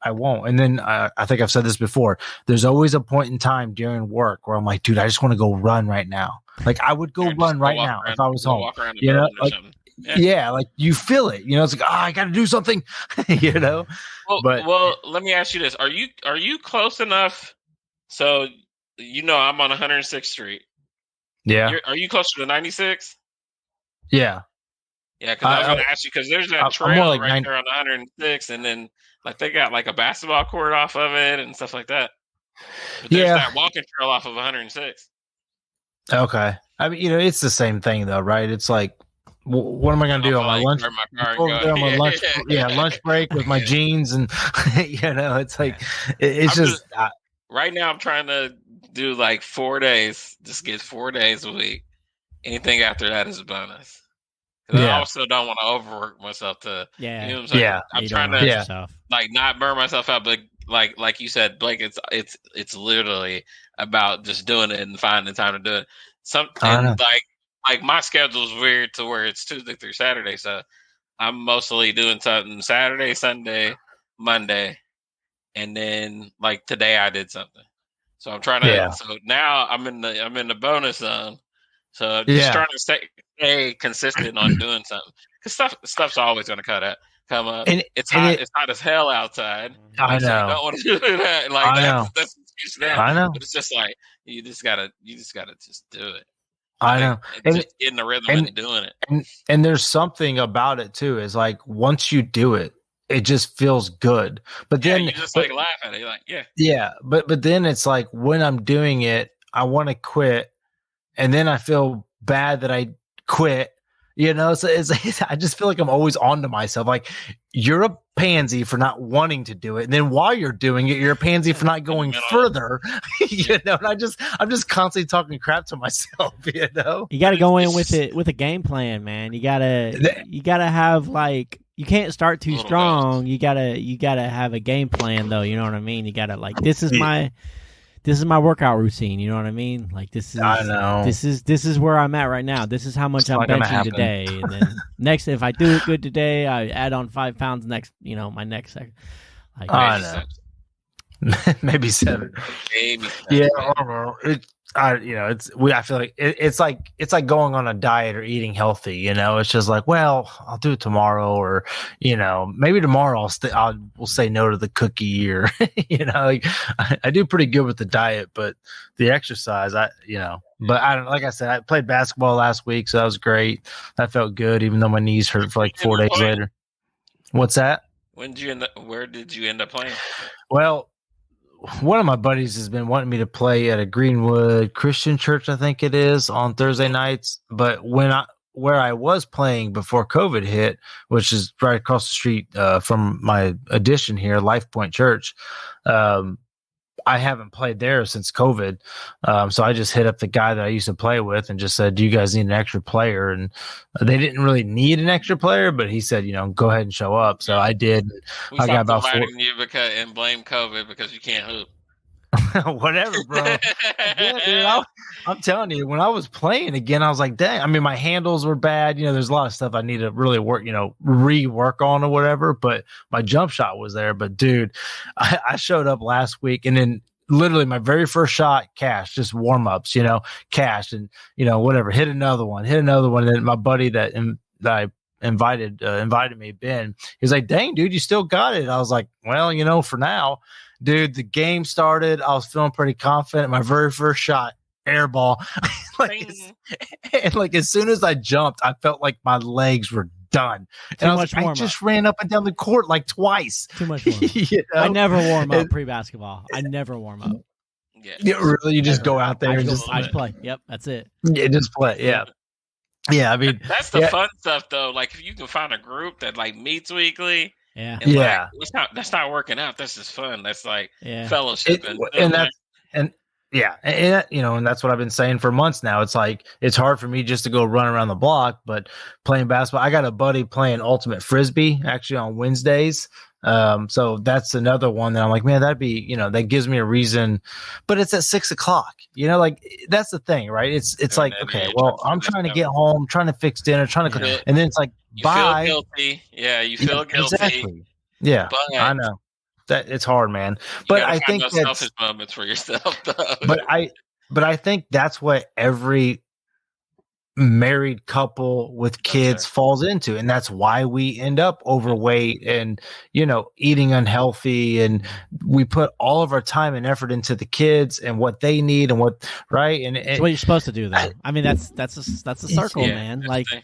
won't. And then I think I've said this before. There's always a point in time during work where I'm like, dude, I just want to go run right now. Like I would go run right now if I was home. You know, like, yeah, like you feel it. You know, it's like, I got to do something. You know. Well, let me ask you this: Are you close enough? So you know, I'm on 106th Street. Yeah. Are you closer to 96? Yeah. Yeah, because I was going to ask you, because there's that trail like right there on 106, and then like they got like a basketball court off of it and stuff like that. But there's that walking trail off of 106. Okay. I mean, you know, it's the same thing though, right? It's like, what am I going to do on my lunch? Lunch break with my jeans, and you know, it's like, it's just right now I'm trying to do like 4 days, just get 4 days a week. Anything after that is a bonus. I also don't want to overwork myself to, you know what I'm saying? Yeah. I'm trying to like not burn myself out, but like you said, Blake, it's literally about just doing it and finding the time to do it. Like my schedule's weird to where it's Tuesday through Saturday, so I'm mostly doing something Saturday, Sunday, Monday, and then like today I did something. So I'm trying to. So now I'm in the bonus zone. So just trying to stay consistent on doing something, because stuff's always going to come up. And it's hot as hell outside. I know. So you don't want to do that. Like that's an excuse now. I know. But it's just like you just gotta just do it. I know. And just getting the rhythm and doing it. And there's something about it too. Is like once you do it, it just feels good. But then you just like laugh at it. You're like, yeah. But then it's like when I'm doing it, I want to quit, and then I feel bad that I quit. You know, so I just feel like I'm always on to myself. Like, you're a pansy for not wanting to do it, and then while you're doing it, you're a pansy for not going further. You know, and I'm just constantly talking crap to myself. You know, you got to go in with it with a game plan, man. You gotta have like, you can't start too strong. You gotta have a game plan, though. You know what I mean? You gotta like, this is this is my workout routine. You know what I mean? Like this is, I know. this is where I'm at right now. This is how much It's I'm not gonna benching happen. today. And then next, if I do it good today, I add on 5 pounds next. My next second. Like, I know. Maybe 7. Maybe. Yeah, I don't know. I feel like it's like going on a diet or eating healthy. It's just like, well, I'll do it tomorrow, or maybe tomorrow we'll say no to the cookie, or like, I do pretty good with the diet, but the exercise, but I don't. Like I said, I played basketball last week, so that was great. That felt good, even though my knees hurt for like 4 days later. What's that? Where did you end up playing? Well, one of my buddies has been wanting me to play at a Greenwood Christian church, I think it is, on Thursday nights. But where I was playing before COVID hit, which is right across the street from my addition here, Life Point Church, I haven't played there since COVID. So I just hit up the guy that I used to play with and just said, do you guys need an extra player? And they didn't really need an extra player, but he said, go ahead and show up. So I did. We I got about inviting you and blame COVID because you can't hoop. Whatever, bro. Yeah, dude, I'm telling you, when I was playing again, I was like, dang. I mean, my handles were bad. There's a lot of stuff I need to really work, rework on or whatever. But my jump shot was there. But dude, I showed up last week, and then literally my very first shot, cash, just warm ups, cash, and whatever, hit another one. And then my buddy that I invited me, Ben, he's like, dang, dude, you still got it. I was like, well, for now. Dude, the game started. I was feeling pretty confident. My very first shot, air ball. like as soon as I jumped, I felt like my legs were done. And I just ran up and down the court like twice. Too much warm up. I never warm up pre-basketball. I never warm up. Yeah, really? You just go out there I and just play. Yep, that's it. Yeah, just play. Yeah. Yeah, I mean, that's the fun stuff though. Like if you can find a group that like meets weekly. Yeah. And that's not working out. That's just fun. That's like fellowship. And that's what I've been saying for months now. It's like, it's hard for me just to go run around the block, but playing basketball, I got a buddy playing ultimate Frisbee actually on Wednesdays. So that's another one that I'm like, man, that'd be, that gives me a reason, but it's at 6:00, like that's the thing, right? It's like, okay, well, I'm trying to get home, trying to fix dinner, and then it's like, bye. You feel guilty. Yeah. You feel guilty. Exactly. Yeah. But I know that it's hard, man. But I think that's selfish moments for yourself though. But I think that's what every married couple with kids falls into, and that's why we end up overweight and eating unhealthy, and we put all of our time and effort into the kids and what they need and what and it's what you're supposed to do though. I mean that's a circle, man. Like a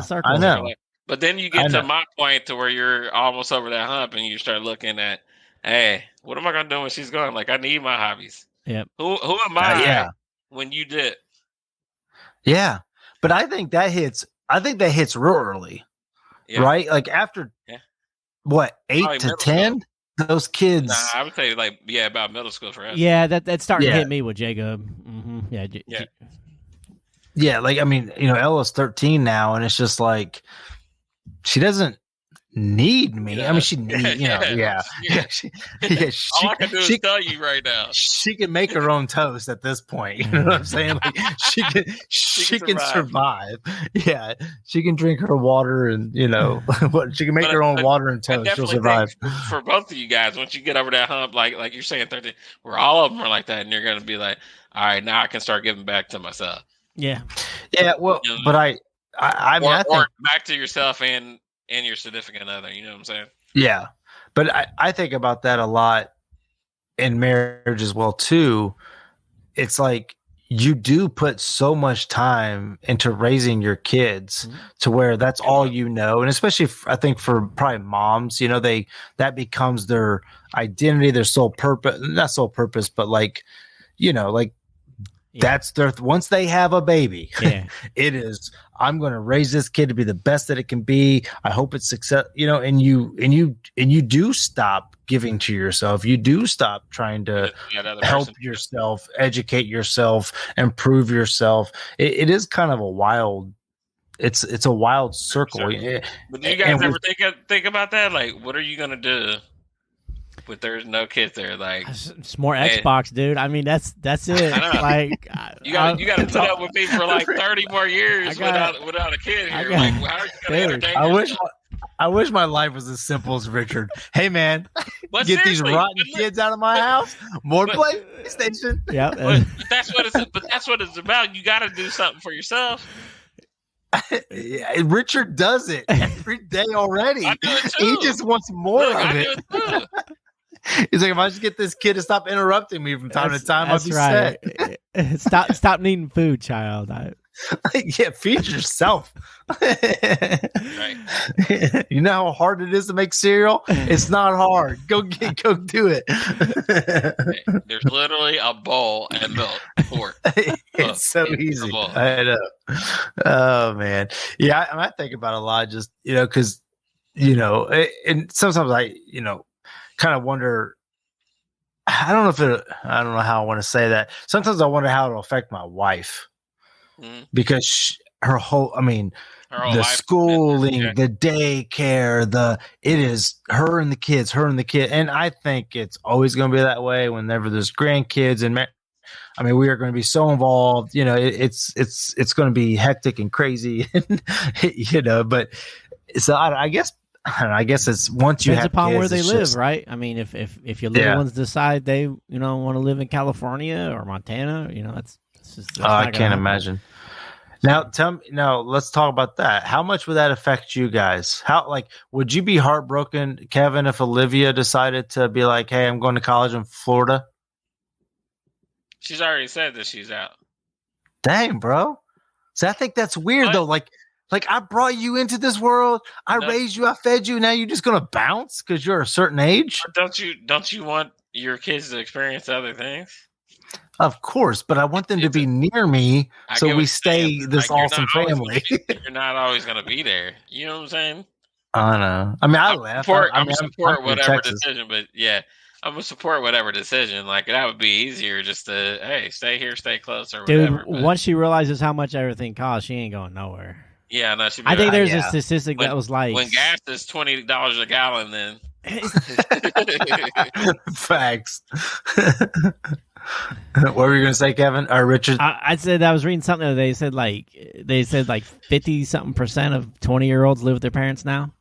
circle. I know. But then you get to my point to where you're almost over that hump and you start looking at, hey, what am I gonna do when she's gone? Like I need my hobbies. Yeah. Who am I when you did? Yeah. But I think that hits real early, right? Like after what, 8 to 10, those kids. Nah, I would say about middle school for us. Yeah, that's starting to hit me with Jacob. Mm-hmm. Yeah. Yeah, like I mean, Ella's 13 now, and it's just like she doesn't need me. Yeah. I mean, she needs, All I can do is tell you right now. She can make her own toast at this point. You know what I'm saying? Like she can survive. Yeah, she can drink her water, and she can make her own water and toast. She'll survive. For both of you guys, once you get over that hump, like you're saying, 13, where all of them are like that, and you're going to be like, all right, now I can start giving back to myself. Yeah. Yeah. Well, but I think back to yourself and your significant other, you know what I'm saying? Yeah. But I think about that a lot in marriage as well too. It's like you do put so much time into raising your kids to where that's all and especially I think for probably moms, that becomes their identity, their sole purpose, not sole purpose, but that's their once they have a baby, it is, I'm going to raise this kid to be the best that it can be. I hope it's success, and you do stop giving to yourself. You do stop trying to help yourself, educate yourself, improve yourself. It is kind of a wild, it's a wild circle. But do you guys ever think about that? Like, what are you going to do but there's no kids there. Like It's more Hey. Xbox, dude. I mean, that's it. I know. Like you got to put up with me for like 30 more years without a kid here. Like, how are you going to entertain yourself? I wish my life was as simple as Richard. Hey man, But get these seriously, rotten but look- kids out of my house. More but- PlayStation. yeah. But that's what it's about. You got to do something for yourself. Yeah, Richard does it every day already. I do it He too. just wants more Look, of I it. do it too. He's like, if I just get this kid to stop interrupting me from time to time, I'll That's be right. Stop needing food, child. set. Yeah, feed yourself. Right. You know how hard it is to make cereal? It's not hard. Go do it. There's literally a bowl and milk. Pork. It's so Come easy. on. I know. Oh man, yeah. I think about it a lot. Just because and sometimes I kind of wonder. I don't know how I want to say that. Sometimes I wonder how it'll affect my wife Mhm. because her whole. I mean, Her whole the life has been- schooling, yeah. the daycare, it is her and the kids, and I think it's always going to be that way whenever there's grandkids and. I mean, we are going to be so involved. It's going to be hectic and crazy, But so I guess it's once you Depends have upon kids, where they it's live, just- right? I mean, if your little Yeah. ones decide they want to live in California or Montana, that's just. That's Oh, not I gonna can't happen. imagine. Now, tell me. Now, let's talk about that. How much would that affect you guys? Would you be heartbroken, Kevin, if Olivia decided to be like, "Hey, I'm going to college in Florida"? She's already said that she's out. Dang, bro. So I think that's weird What? though. Like I brought you into this world. I No. raised you. I fed you. Now you're just gonna bounce because you're a certain age. But don't you want your kids to experience other things? Of course, but I want them to It's be near me I so get we what you're stay saying. this Like, you're awesome not always family. gonna be- You're not always going to be there. You know what I'm saying? I know. I mean, I laugh. I'm gonna support from whatever Texas. decision, but yeah, I'm gonna support whatever decision. Like that would be easier just to stay here, stay close, or Dude, whatever. But, once she realizes how much everything costs, she ain't going nowhere. yeah, no, she'd be I think like, there's yeah. a statistic that was like when gas is $20 a gallon, then Facts. What were you gonna say, Kevin or Richard? I said I was reading something that they said like 50-something% of 20-year-olds live with their parents now.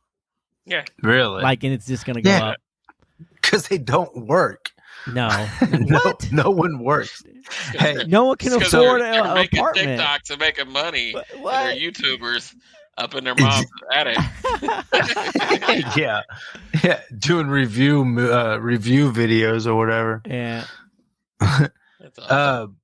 Really? Like, and it's just gonna go Yeah. up. Because they don't work. No, What? No one works. Hey, no one can It's 'cause afford they're an making apartment. TikToks and making money. What? And they're YouTubers up in their mom's attic. yeah, doing review videos or whatever. Yeah. That's awesome.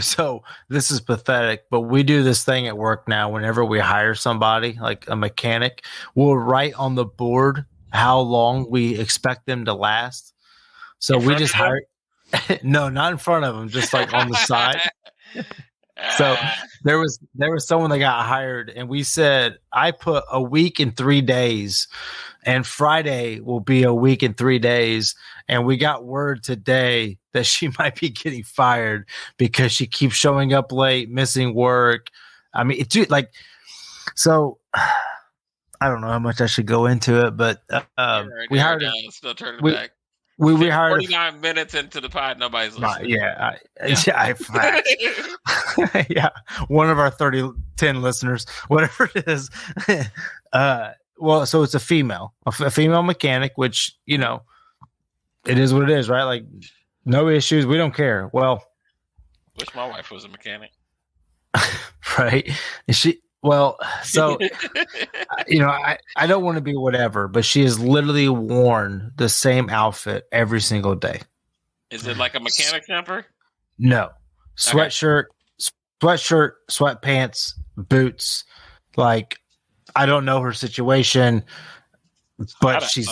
So this is pathetic, but we do this thing at work now. Whenever we hire somebody, like a mechanic, we'll write on the board how long we expect them to last. So In we front just of them? hire. No, not in front of them, just like on the side. So there was someone that got hired, and we said I put a week and 3 days, and Friday will be a week and 3 days, and we got word today that she might be getting fired because she keeps showing up late, missing work. I mean, dude, like, so I don't know how much I should go into it, but we hired Still turning we- back. we hired 49 minutes into the pod, nobody's Right, listening. yeah, one of our 10 listeners, whatever it is. Well, so it's a female mechanic, which, it is what it is, right? Like, no issues. We don't care. Well, Wish my wife was a mechanic. right. So, I don't want to be whatever, but she has literally worn the same outfit every single day. Is it like a mechanic jumper? No. Sweatshirt, sweatpants, boots. Like, I don't know her situation, but she's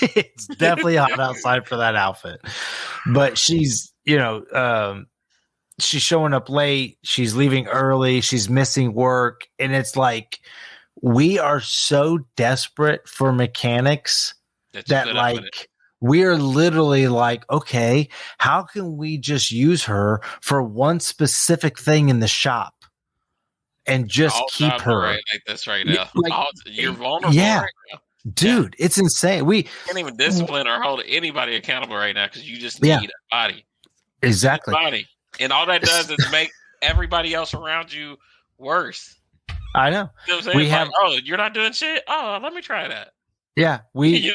it's definitely hot outside for that outfit. But she's, she's showing up late, she's leaving early, she's missing work, and it's like we are so desperate for mechanics that like we're literally like, okay, how can we just use her for one specific thing in the shop and just keep her? right like this right Yeah, now. like- You're vulnerable Yeah. right now. dude, it's insane. We can't even discipline or hold anybody accountable right now because you just need a body. Exactly. Body. And all that does is make everybody else around you worse. I know. You know what I'm saying? We have, you're not doing shit? Oh, let me try that. Yeah. We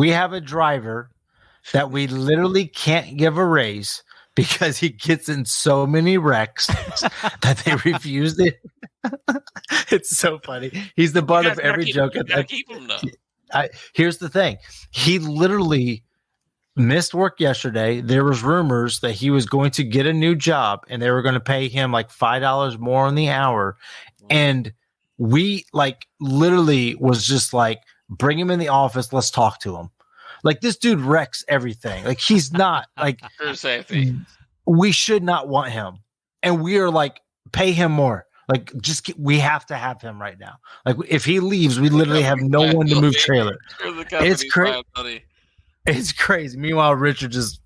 have a driver that we literally can't give a raise because he gets in so many wrecks that they refuse it. It's so funny. He's the butt of every joke. You gotta keep him though. Here's the thing. He literally missed work yesterday. There was rumors that he was going to get a new job and they were going to pay him like $5 more on the hour. And we like literally was just like, bring him in the office. Let's talk to him. Like this dude wrecks everything. Like he's not like safety. We should not want him. And we are like, pay him more. Like we have to have him right now. Like if he leaves, we literally have no one to move trailer. It's crazy. It's crazy. Meanwhile, Richard just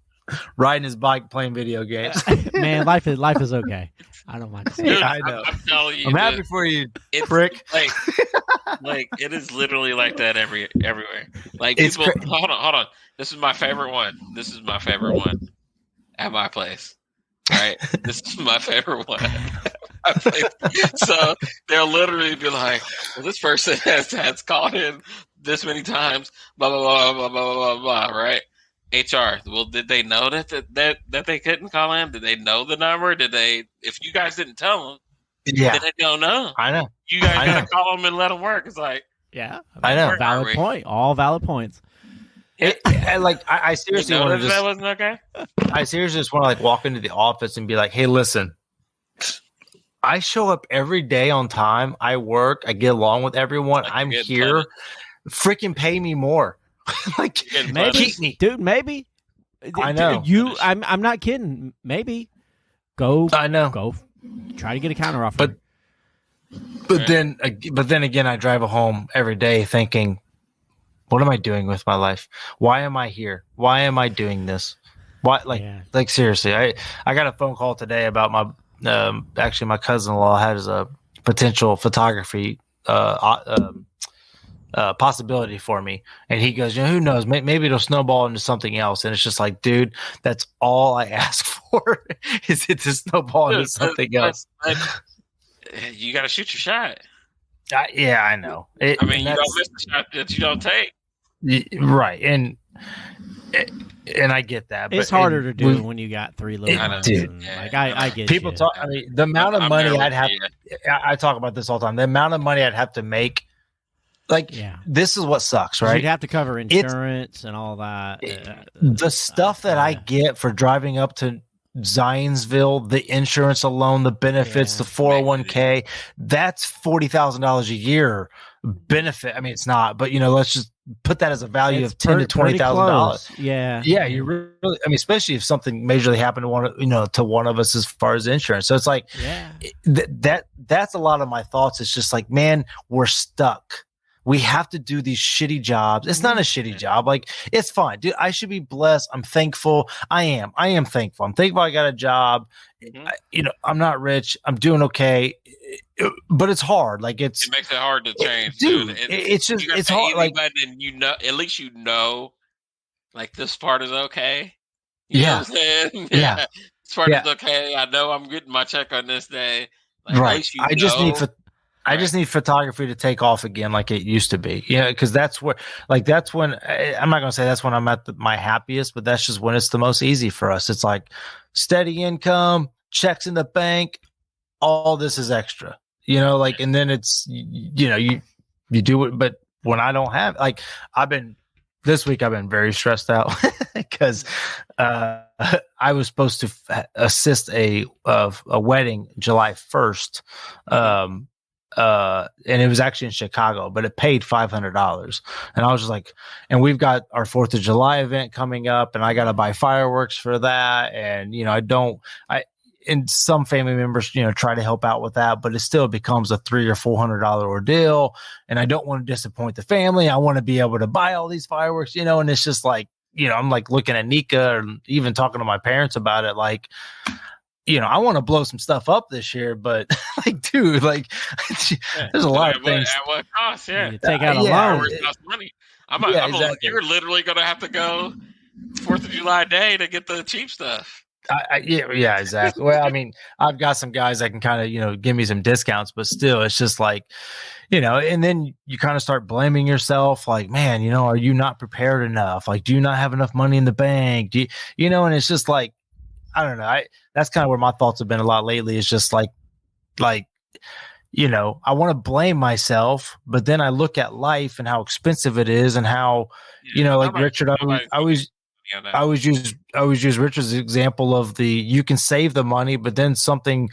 riding his bike, playing video games. Man, life is okay. I don't mind. Dude, I know. I'm telling you, I'm happy for you, prick. Like it is literally like that everywhere. Like people, hold on. This is my favorite one. At my place. Right? This is my favorite one. So they'll literally be like, well, this person has called in this many times, blah blah blah blah blah blah blah, right? HR. Well, did they know that they couldn't call in? Did they know the number? Did they? If you guys didn't tell them, then they don't know. I know. You guys gotta call them and let them work. It's like, I know. Valid point. All valid points. I seriously want to that wasn't okay. I seriously just want to like walk into the office and be like, hey, listen. I show up every day on time. I work. I get along with everyone. I'm here. Freaking pay me more. Like maybe, dude. Maybe. I know. I'm not kidding. Maybe. Go. I know. Go. Try to get a counteroffer. But then again, I drive home every day thinking, what am I doing with my life? Why am I here? Why am I doing this? Why? Like seriously, I got a phone call today about my. Actually, my cousin-in-law has a potential photography possibility for me, and he goes, who knows? Maybe it'll snowball into something else. And it's just like, dude, that's all I ask for is it to snowball into something else. You got to shoot your shot. Yeah, I know. You don't miss the shot that you don't take. Right, and I get that. It's harder to do when you got three little ones. I get people you. talk. I mean, the amount of money I'd have. I talk about this all the time. The amount of money I'd have to make. This is what sucks, right? You'd have to cover insurance and all that. The stuff that I get for driving up to Zionsville, the insurance alone, the benefits, the 401k, that's $40,000 a year benefit. I mean, it's not, but let's just put that as a value of $10,000 to $20,000. Yeah, you really. I mean, especially if something majorly happened to one of us as far as insurance. So it's like, that's a lot of my thoughts. It's just like, man, we're stuck. We have to do these shitty jobs. It's not a shitty job. Like, it's fine, dude. I should be blessed. I'm thankful. I am thankful. I'm thankful I got a job. I'm not rich. I'm doing okay, but it's hard. Like it makes it hard to change, dude. It's just it's hard. Like, and at least like this part is okay. You know what I'm saying? Yeah. This part is okay. I know I'm getting my check on this day. Like, right. I just need photography to take off again like it used to be. Because that's when I'm not going to say that's when I'm at my happiest, but that's just when it's the most easy for us. It's like steady income, checks in the bank, all this is extra, and then it's, you do it. But when I don't have, this week I've been very stressed out because I was supposed to assist a wedding July 1st. And it was actually in Chicago, but it paid $500. And I was just like, and we've got our 4th of July event coming up and I got to buy fireworks for that. And, and some family members, try to help out with that, but it still becomes a $300 or $400 ordeal. And I don't want to disappoint the family. I want to be able to buy all these fireworks, and it's just like, I'm like looking at Nika and even talking to my parents about it. Like, I want to blow some stuff up this year, but like, dude, like, there's a lot of things. At what cost? Yeah. You take out a yeah. loan. It costs money. Exactly. You're literally going to have to go 4th of July day to get the cheap stuff. Yeah, exactly. Well, I mean, I've got some guys that can kind of, give me some discounts, but still, it's just like, and then you kind of start blaming yourself, like, man, are you not prepared enough? Like, do you not have enough money in the bank? Do you, and it's just like, I don't know. That's kind of where my thoughts have been a lot lately. It's just like, I want to blame myself, but then I look at life and how expensive it is, and how, like Richard, I always use Richard's example of you can save the money, but then something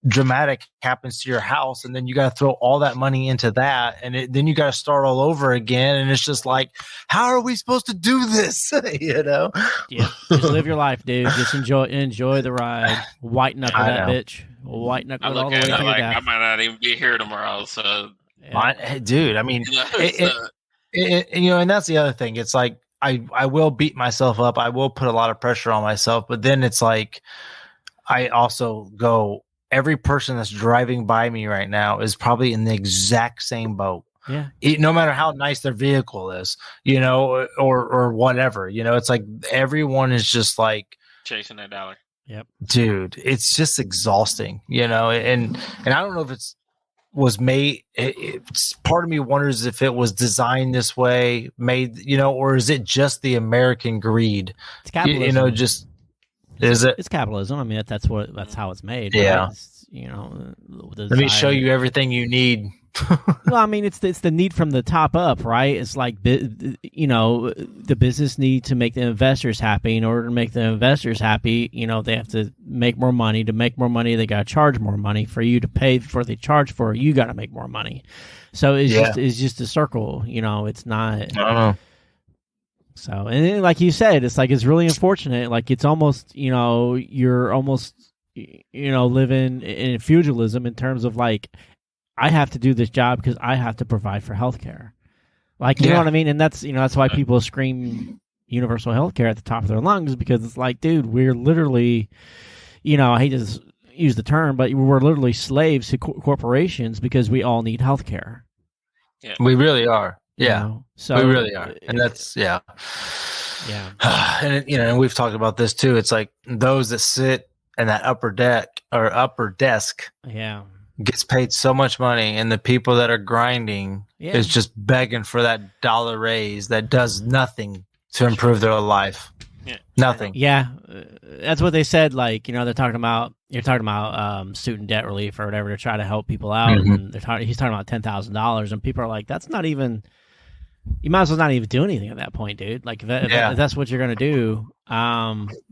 dramatic happens to your house, and then you got to throw all that money into that, and then you got to start all over again, and it's just like, how are we supposed to do this? Yeah, just live your life, dude. Just enjoy the ride. White knuckle that bitch. White knuckle all the way to your death. I might not even be here tomorrow, so dude. I mean, and that's the other thing. It's like, I will beat myself up. I will put a lot of pressure on myself, but then it's like, I also go, every person that's driving by me right now is probably in the exact same boat. Yeah. No matter how nice their vehicle is, or whatever, it's like everyone is just like chasing that dollar. Yep. Dude, it's just exhausting, and I don't know if was made. It's part of me wonders if it was designed this way, made, or is it just the American greed? It's capitalism. Is it? It's capitalism. I mean, that's how it's made. Yeah. Right? Let me show you everything you need. Well, I mean, it's the need from the top up, right? It's like, the business need to make the investors happy. In order to make the investors happy, they have to make more money. To make more money, they got to charge more money. For you to pay for they charge for, you got to make more money. So it's just a circle. It's not. I don't know. So, and then, like you said, it's like, it's really unfortunate. Like, it's almost, you're almost, living in feudalism in terms of like, I have to do this job because I have to provide for healthcare. Like, you know what I mean? And that's, that's why people scream universal healthcare at the top of their lungs, because it's like, dude, we're literally, I hate to use the term, but we're literally slaves to corporations because we all need healthcare. Yeah. We really are. Yeah. So we really are. And that's, yeah. And, and we've talked about this too. It's like those that sit in that upper desk. Yeah. Gets paid so much money, and the people that are grinding is just begging for that dollar raise that does nothing to improve their life. Yeah. Nothing. Yeah. That's what they said. Like, you're talking about student debt relief or whatever to try to help people out. Mm-hmm. And he's talking about $10,000, and people are like, that's not even, you might as well not even do anything at that point, dude. Like, if that's what you're going to do.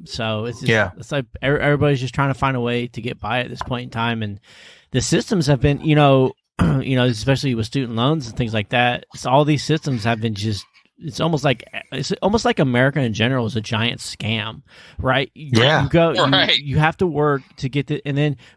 So it's just, it's like everybody's just trying to find a way to get by at this point in time. And the systems have been, especially with student loans and things like that. So all these systems have been it's almost like America in general is a giant scam, right? You have to work to get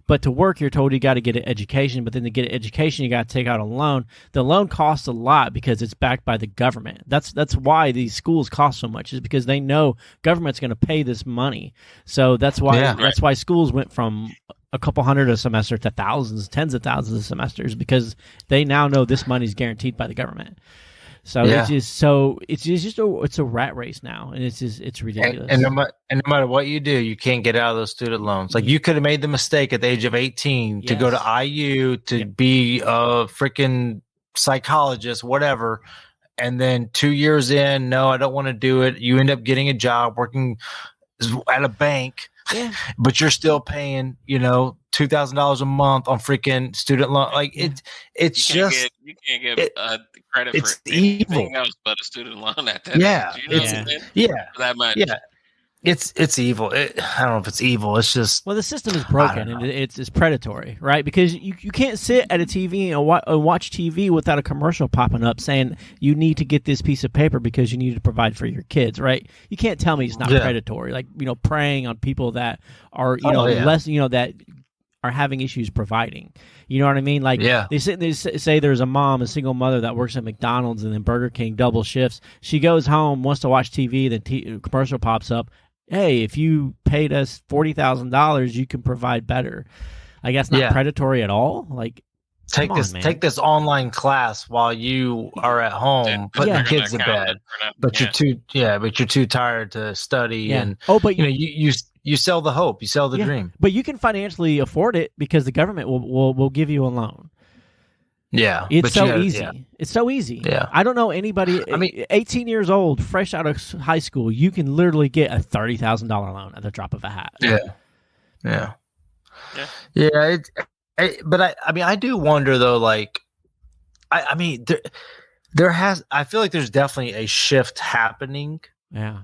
but to work, you're told you got to get an education, but then to get an education, you got to take out a loan. The loan costs a lot because it's backed by the government. That's why these schools cost so much, is because they know government's going to pay this money. So that's why schools went from a couple hundred a semester to thousands, tens of thousands of semesters, because they now know this money is guaranteed by the government. So it's a rat race now, and it's ridiculous. And no matter what you do, you can't get out of those student loans. Like, you could have made the mistake at the age of 18 to go to IU to be a freaking psychologist, whatever. And then 2 years in, no, I don't want to do it. You end up getting a job working at a bank. Yeah. But you're still paying, $2,000 a month on freaking student loan. Like, you can't get credit for anything else but a student loan at that. That much. Yeah. It's evil. I don't know if it's evil. It's just, well, the system is broken, and it's predatory, right? Because you can't sit at a TV and watch TV without a commercial popping up saying you need to get this piece of paper because you need to provide for your kids, right? You can't tell me it's not predatory. Like, preying on people that are less, that are having issues providing. You know what I mean? Like, they say there's a single mother that works at McDonald's and then Burger King double shifts. She goes home, wants to watch TV, then commercial pops up. hey, if you paid us $40,000, you can provide better. Like that's not predatory at all. Like take this online class while you are at home putting the kids to bed, but you're too tired to study. And but you sell the hope, you sell the dream. But you can financially afford it because the government will give you a loan. Yeah, it's so easy. Yeah. It's so easy. Yeah, I don't know anybody. 18 years old, fresh out of high school, you can literally get a $30,000 loan at the drop of a hat. Yeah. But I do wonder though. Like, I feel like there's definitely a shift happening. Yeah.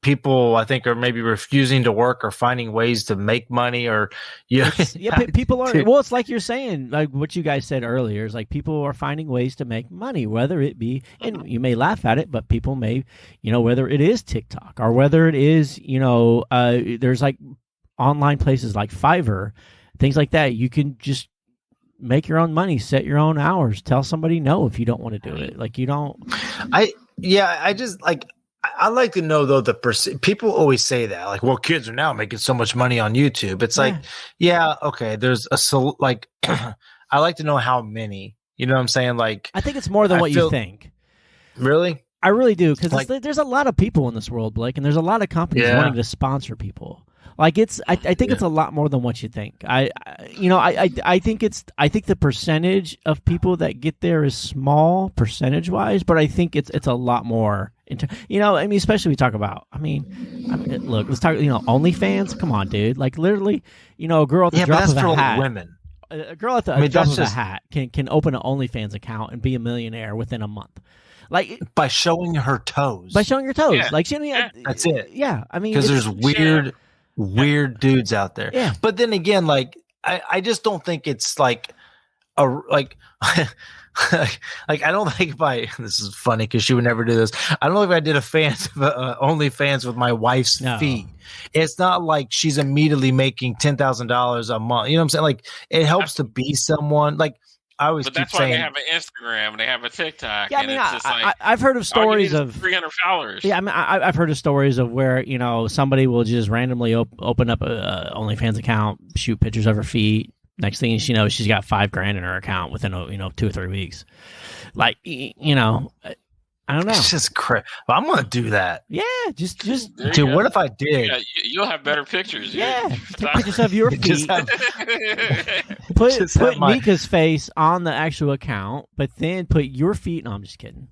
People I think are maybe refusing to work or finding ways to make money or people are well, it's like you're saying, like what you guys said earlier, is like people are finding ways to make money, whether it be, and you may laugh at it, but people may, whether it is TikTok or whether it is, there's like online places like Fiverr, things like that. You can just make your own money, set your own hours, tell somebody no if you don't want to do it. Like you don't. I like to know though people always say that, like, well, kids are now making so much money on YouTube. It's like, okay, there's I like to know how many. You know what I'm saying? Like, I think it's more than what you think. Really? I really do, because there's a lot of people in this world, Blake, and there's a lot of companies wanting to sponsor people. Like I think it's a lot more than what you think. I think the percentage of people that get there is small percentage wise, but I think it's a lot more. Especially we talk about. Look, let's talk. OnlyFans. Come on, dude. Like literally, a girl at the drop of a hat. Women. A girl at the drop of a hat can open an OnlyFans account and be a millionaire within a month. Like by showing her toes. Yeah. Like that's it. Yeah, because there's weird dudes out there. Yeah. But then again, like I just don't think it's like like I don't think this is funny because she would never do this. I don't know if I did OnlyFans with my wife's feet. It's not like she's immediately making $10,000 a month. You know what I'm saying? Like it helps to be someone. Like I always. But that's why they have an Instagram, they have a TikTok. Yeah, I've heard of stories of 300 followers. Yeah, I've heard of stories of where somebody will just randomly open up a OnlyFans account, shoot pictures of her feet. Next thing she knows, she's got $5,000 in her account within 2 or 3 weeks. Like I don't know. It's just crazy. Well, I'm gonna do that. Yeah, just dude. What if I did? Yeah, you'll have better pictures. Yeah, take pictures of your feet. Put Nika's face on the actual account, but then put your feet. No, I'm just kidding.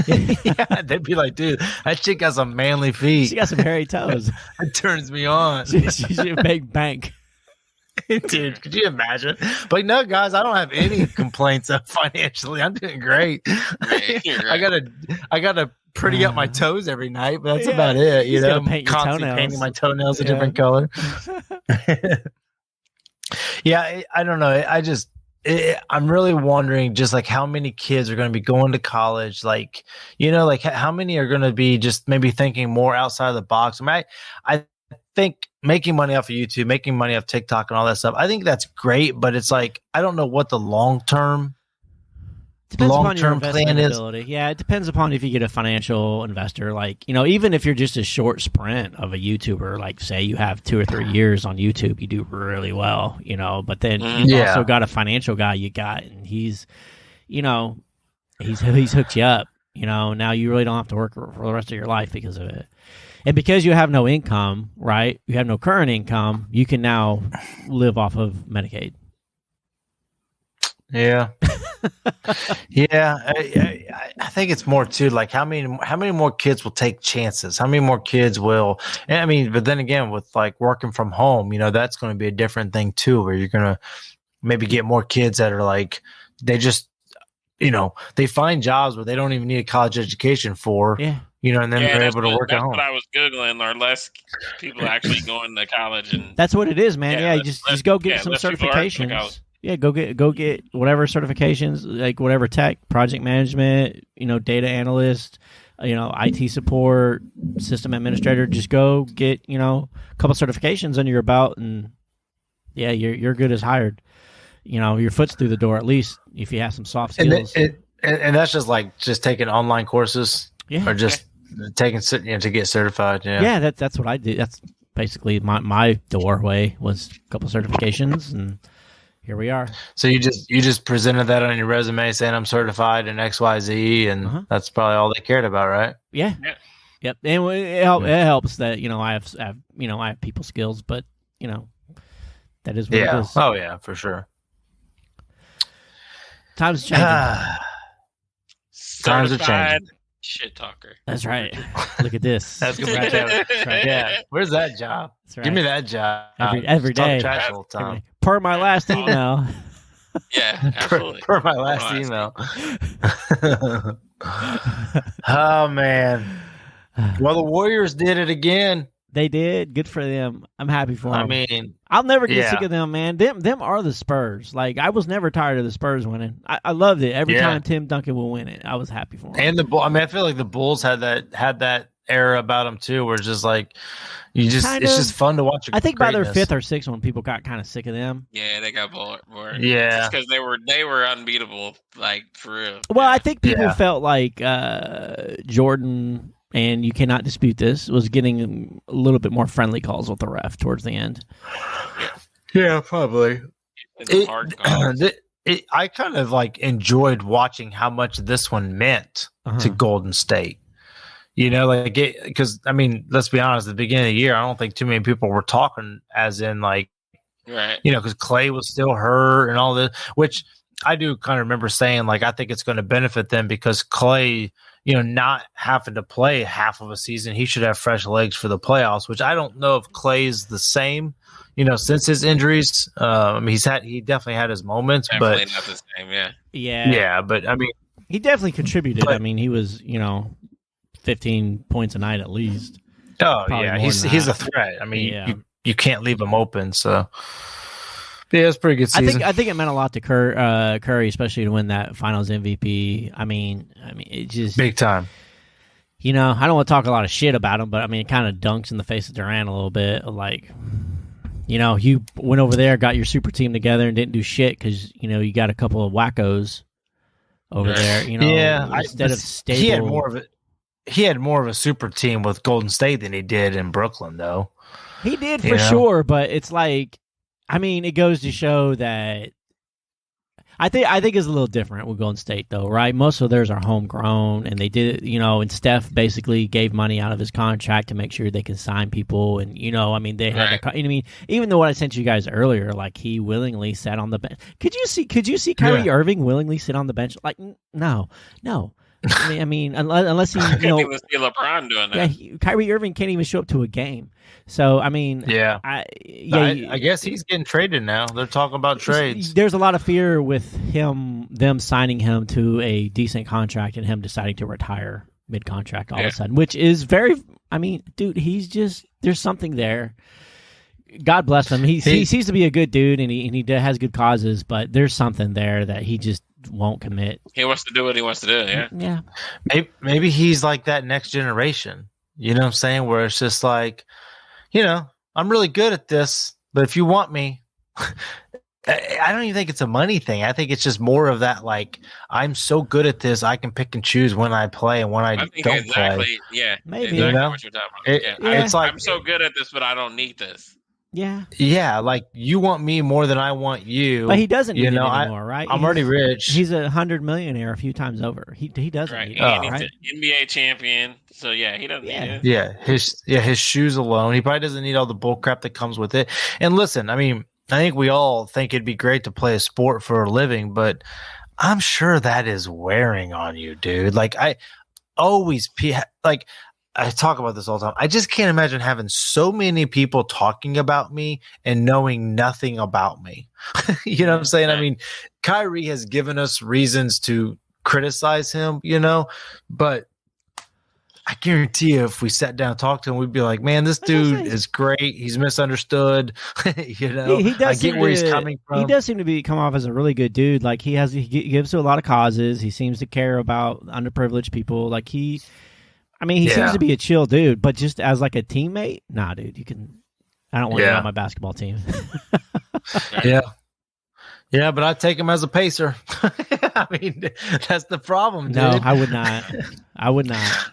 Yeah, they'd be like, dude, that chick got some manly feet. She got some hairy toes. It turns me on. She's a big bank. Dude, could you imagine? But no, guys, I don't have any complaints financially. I'm doing great. Right. I gotta pretty up my toes every night, but that's about it. Constantly painting my toenails a different color. Yeah, I don't know. I'm really wondering just like how many kids are going to be going to college, like how many are going to be just maybe thinking more outside of the box. I think making money off of YouTube, making money off TikTok and all that stuff, I think that's great, but it's like I don't know what the long-term plan is. Yeah, it depends upon if you get a financial investor. Like, even if you're just a short sprint of a YouTuber, like say you have 2 or 3 years on YouTube, you do really well, but then you've also got a financial guy and he's hooked you up, now you really don't have to work for the rest of your life because of it. And because you have no income, right? You have no current income, you can now live off of Medicaid. Yeah. Yeah. I think it's more too like how many more kids will take chances? How many more kids will, but then again, with like working from home, that's going to be a different thing too, where you're going to maybe get more kids that are like, they just, they find jobs where they don't even need a college education for. Yeah. And then they're able to work at home. That's what I was Googling, or less people actually going to college. And that's what it is, man. Yeah, just go get some certifications. Yeah, go get whatever certifications, like whatever tech, project management, data analyst, IT support, system administrator. Just go get, a couple certifications under your belt, and yeah, you're good as hired. Your foot's through the door at least if you have some soft skills. And that's just taking online courses. Yeah. Or just to get certified. Yeah. Yeah, that's what I did. That's basically my doorway was a couple certifications, and here we are. So you just presented that on your resume saying I'm certified in XYZ, and that's probably all they cared about, right? Yeah. Yeah. Yep. And it helps that I have people skills, but that is what it is. Oh yeah, for sure. Times changing. Times are Certified changing. Shit talker. That's right. Look at this. That's good. right. That's right. Yeah. Where's that job? That's right. Give me that job. Every Talk day. trash all the time. Per my last email. Yeah, absolutely. Per my last email. Oh man. Well, the Warriors did it again. They did. Good for them. I'm happy for them. I mean, I'll never get yeah. sick of them, man. Them are the Spurs. Like, I was never tired of the Spurs winning. I loved it. Every time Tim Duncan will win it, I was happy for him. And I feel like the Bulls had that era about them too, where it's just like it's just fun to watch. I think by their fifth or sixth one, people got kind of sick of them. Yeah, they got bored. Yeah, just because they were unbeatable, like for real. Well, I think people felt like Jordan. And you cannot dispute this, was getting a little bit more friendly calls with the ref towards the end. Yeah, probably. It, I kind of like enjoyed watching how much this one meant to Golden State. Because I mean, let's be honest, at the beginning of the year, I don't think too many people were talking as in like, right? Because Clay was still hurt and all this, which I do kind of remember saying like, I think it's going to benefit them because Clay, not having to play half of a season, he should have fresh legs for the playoffs, which I don't know if Clay's the same, since his injuries. He definitely had his moments, definitely but not the same, yeah. Yeah, but I mean, he definitely contributed. I mean, he was, 15 points a night at least. Oh, Probably yeah, more he's than that. a threat. I mean, you can't leave him open, so yeah, it's a pretty good season. I think it meant a lot to Curry, especially to win that Finals MVP. I mean, it just big time. I don't want to talk a lot of shit about him, but I mean, it kind of dunks in the face of Durant a little bit. Like, you went over there, got your super team together, and didn't do shit because you got a couple of wackos over there. Instead of stable, he had more of a super team with Golden State than he did in Brooklyn, though. He did for sure, but it's like. I mean, it goes to show that I think it's a little different with Golden State, though, right? Most of theirs are homegrown, and they did, and Steph basically gave money out of his contract to make sure they can sign people, and they had, even though what I sent you guys earlier, like he willingly sat on the bench. Could you see Kyrie Irving willingly sit on the bench? Like, no. I mean, unless he, I couldn't even see LeBron doing that. Yeah, Kyrie Irving can't even show up to a game. So I mean, I guess he's getting traded now. They're talking about trades. There's a lot of fear with them signing him to a decent contract and him deciding to retire mid-contract all of a sudden, which is very. I mean, dude, there's something there. God bless him. He seems to be a good dude, and he has good causes, but there's something there that he just won't commit. He wants to do what he wants to do. Yeah. Yeah. Maybe he's like that next generation. You know what I'm saying? Where it's just like, I'm really good at this, but if you want me, I don't even think it's a money thing. I think it's just more of that, like, I'm so good at this, I can pick and choose when I play and when I don't play. Yeah, maybe. Exactly what you're talking about. It's like, I'm so good at this, but I don't need this. Yeah, like you want me more than I want you. But he doesn't need it anymore, right? I'm already rich. He's $100 millionaire a few times over. He doesn't need it, right? NBA champion. So he doesn't need it. Yeah, his shoes alone. He probably doesn't need all the bull crap that comes with it. And listen, I mean, I think we all think it'd be great to play a sport for a living, but I'm sure that is wearing on you, dude. Like I talk about this all the time. I just can't imagine having so many people talking about me and knowing nothing about me. You know what I'm saying? I mean, Kyrie has given us reasons to criticize him, but I guarantee you if we sat down and talked to him, we'd be like, man, this dude is great. He's misunderstood. He does I get where he's coming from. He does seem to come off as a really good dude. Like he gives to a lot of causes. He seems to care about underprivileged people. Like he seems to be a chill dude, but just as like a teammate, nah, dude, I don't want you on my basketball team. Yeah, but I'd take him as a pacer. I mean, that's the problem, dude. No, I would not.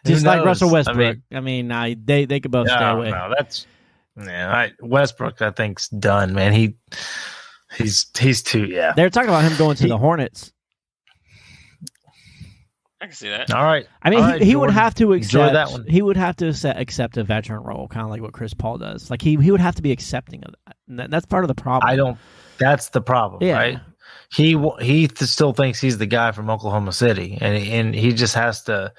Just like knows? Russell Westbrook. I mean, They could both stay away. no, that's Westbrook. I think's done, man. He's too They're talking about him going to the Hornets. I can see that. All right. I mean, All right, he would Jordan. have to Enjoy accept that one. He would have to accept a veteran role, kind of like what Chris Paul does. Like he would have to be accepting of that. And that's part of the problem. I don't. That's the problem, Yeah. right? He still thinks he's the guy from Oklahoma City, and he just has to,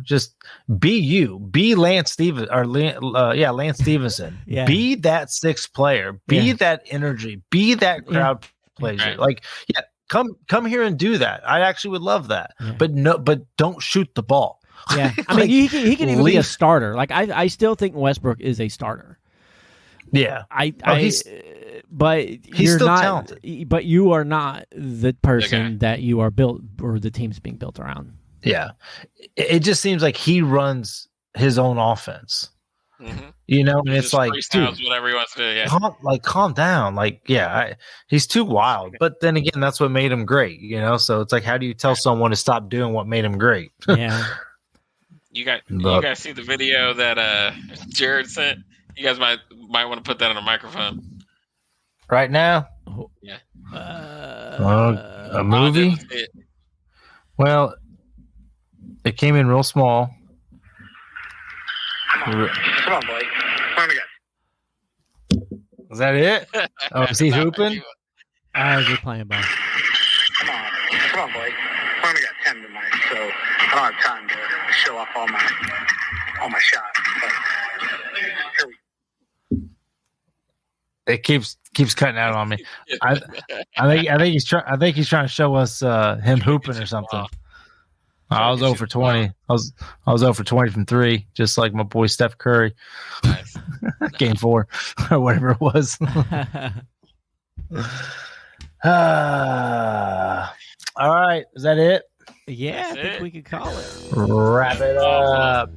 just be you, be Lance Stevenson Lance Stevenson, Yeah. be that sixth player, be Yeah. that energy, be that crowd pleaser. Right. Like, come here and do that. I actually would love that, Yeah. but don't shoot the ball. Yeah, I mean, Like, he can even be a leave- starter. Like I still think Westbrook is a starter. Yeah, But he's you're still not. talented. But you are not the person guy. that you are built or the team's being built around. yeah. It just seems like he runs his own offense. Mm-hmm. And it's like, dude, whatever he wants to do. Yeah. calm down. Like, he's too wild. But then again, that's what made him great, So it's like, how do you tell someone to stop doing what made him great? Yeah, You guys see the video that Jared sent? You guys might want to put that on a microphone. Right now, Yeah. a movie. I didn't see it. Well, it came in real small. Come on, Blake. Come on, Is that it? Oh, is he hooping? I was just playing ball. Come on, Blake. I only got 10 tonight, so I don't have time to show off all my shots. But here we It keeps cutting out on me. I think he's trying. I think he's trying to show us him hooping or something. I was 0 for 20. I was 0 for 20 from 3, just like my boy Steph Curry. Nice. Game 4 or whatever it was. All right, is that it? Yeah, I That's think it. we could call it. Wrap it up.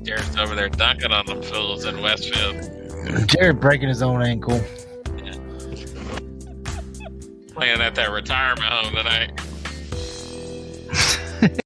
Jared's over there dunking on them fools in Westfield, Jared breaking his own ankle. playing at that retirement home tonight.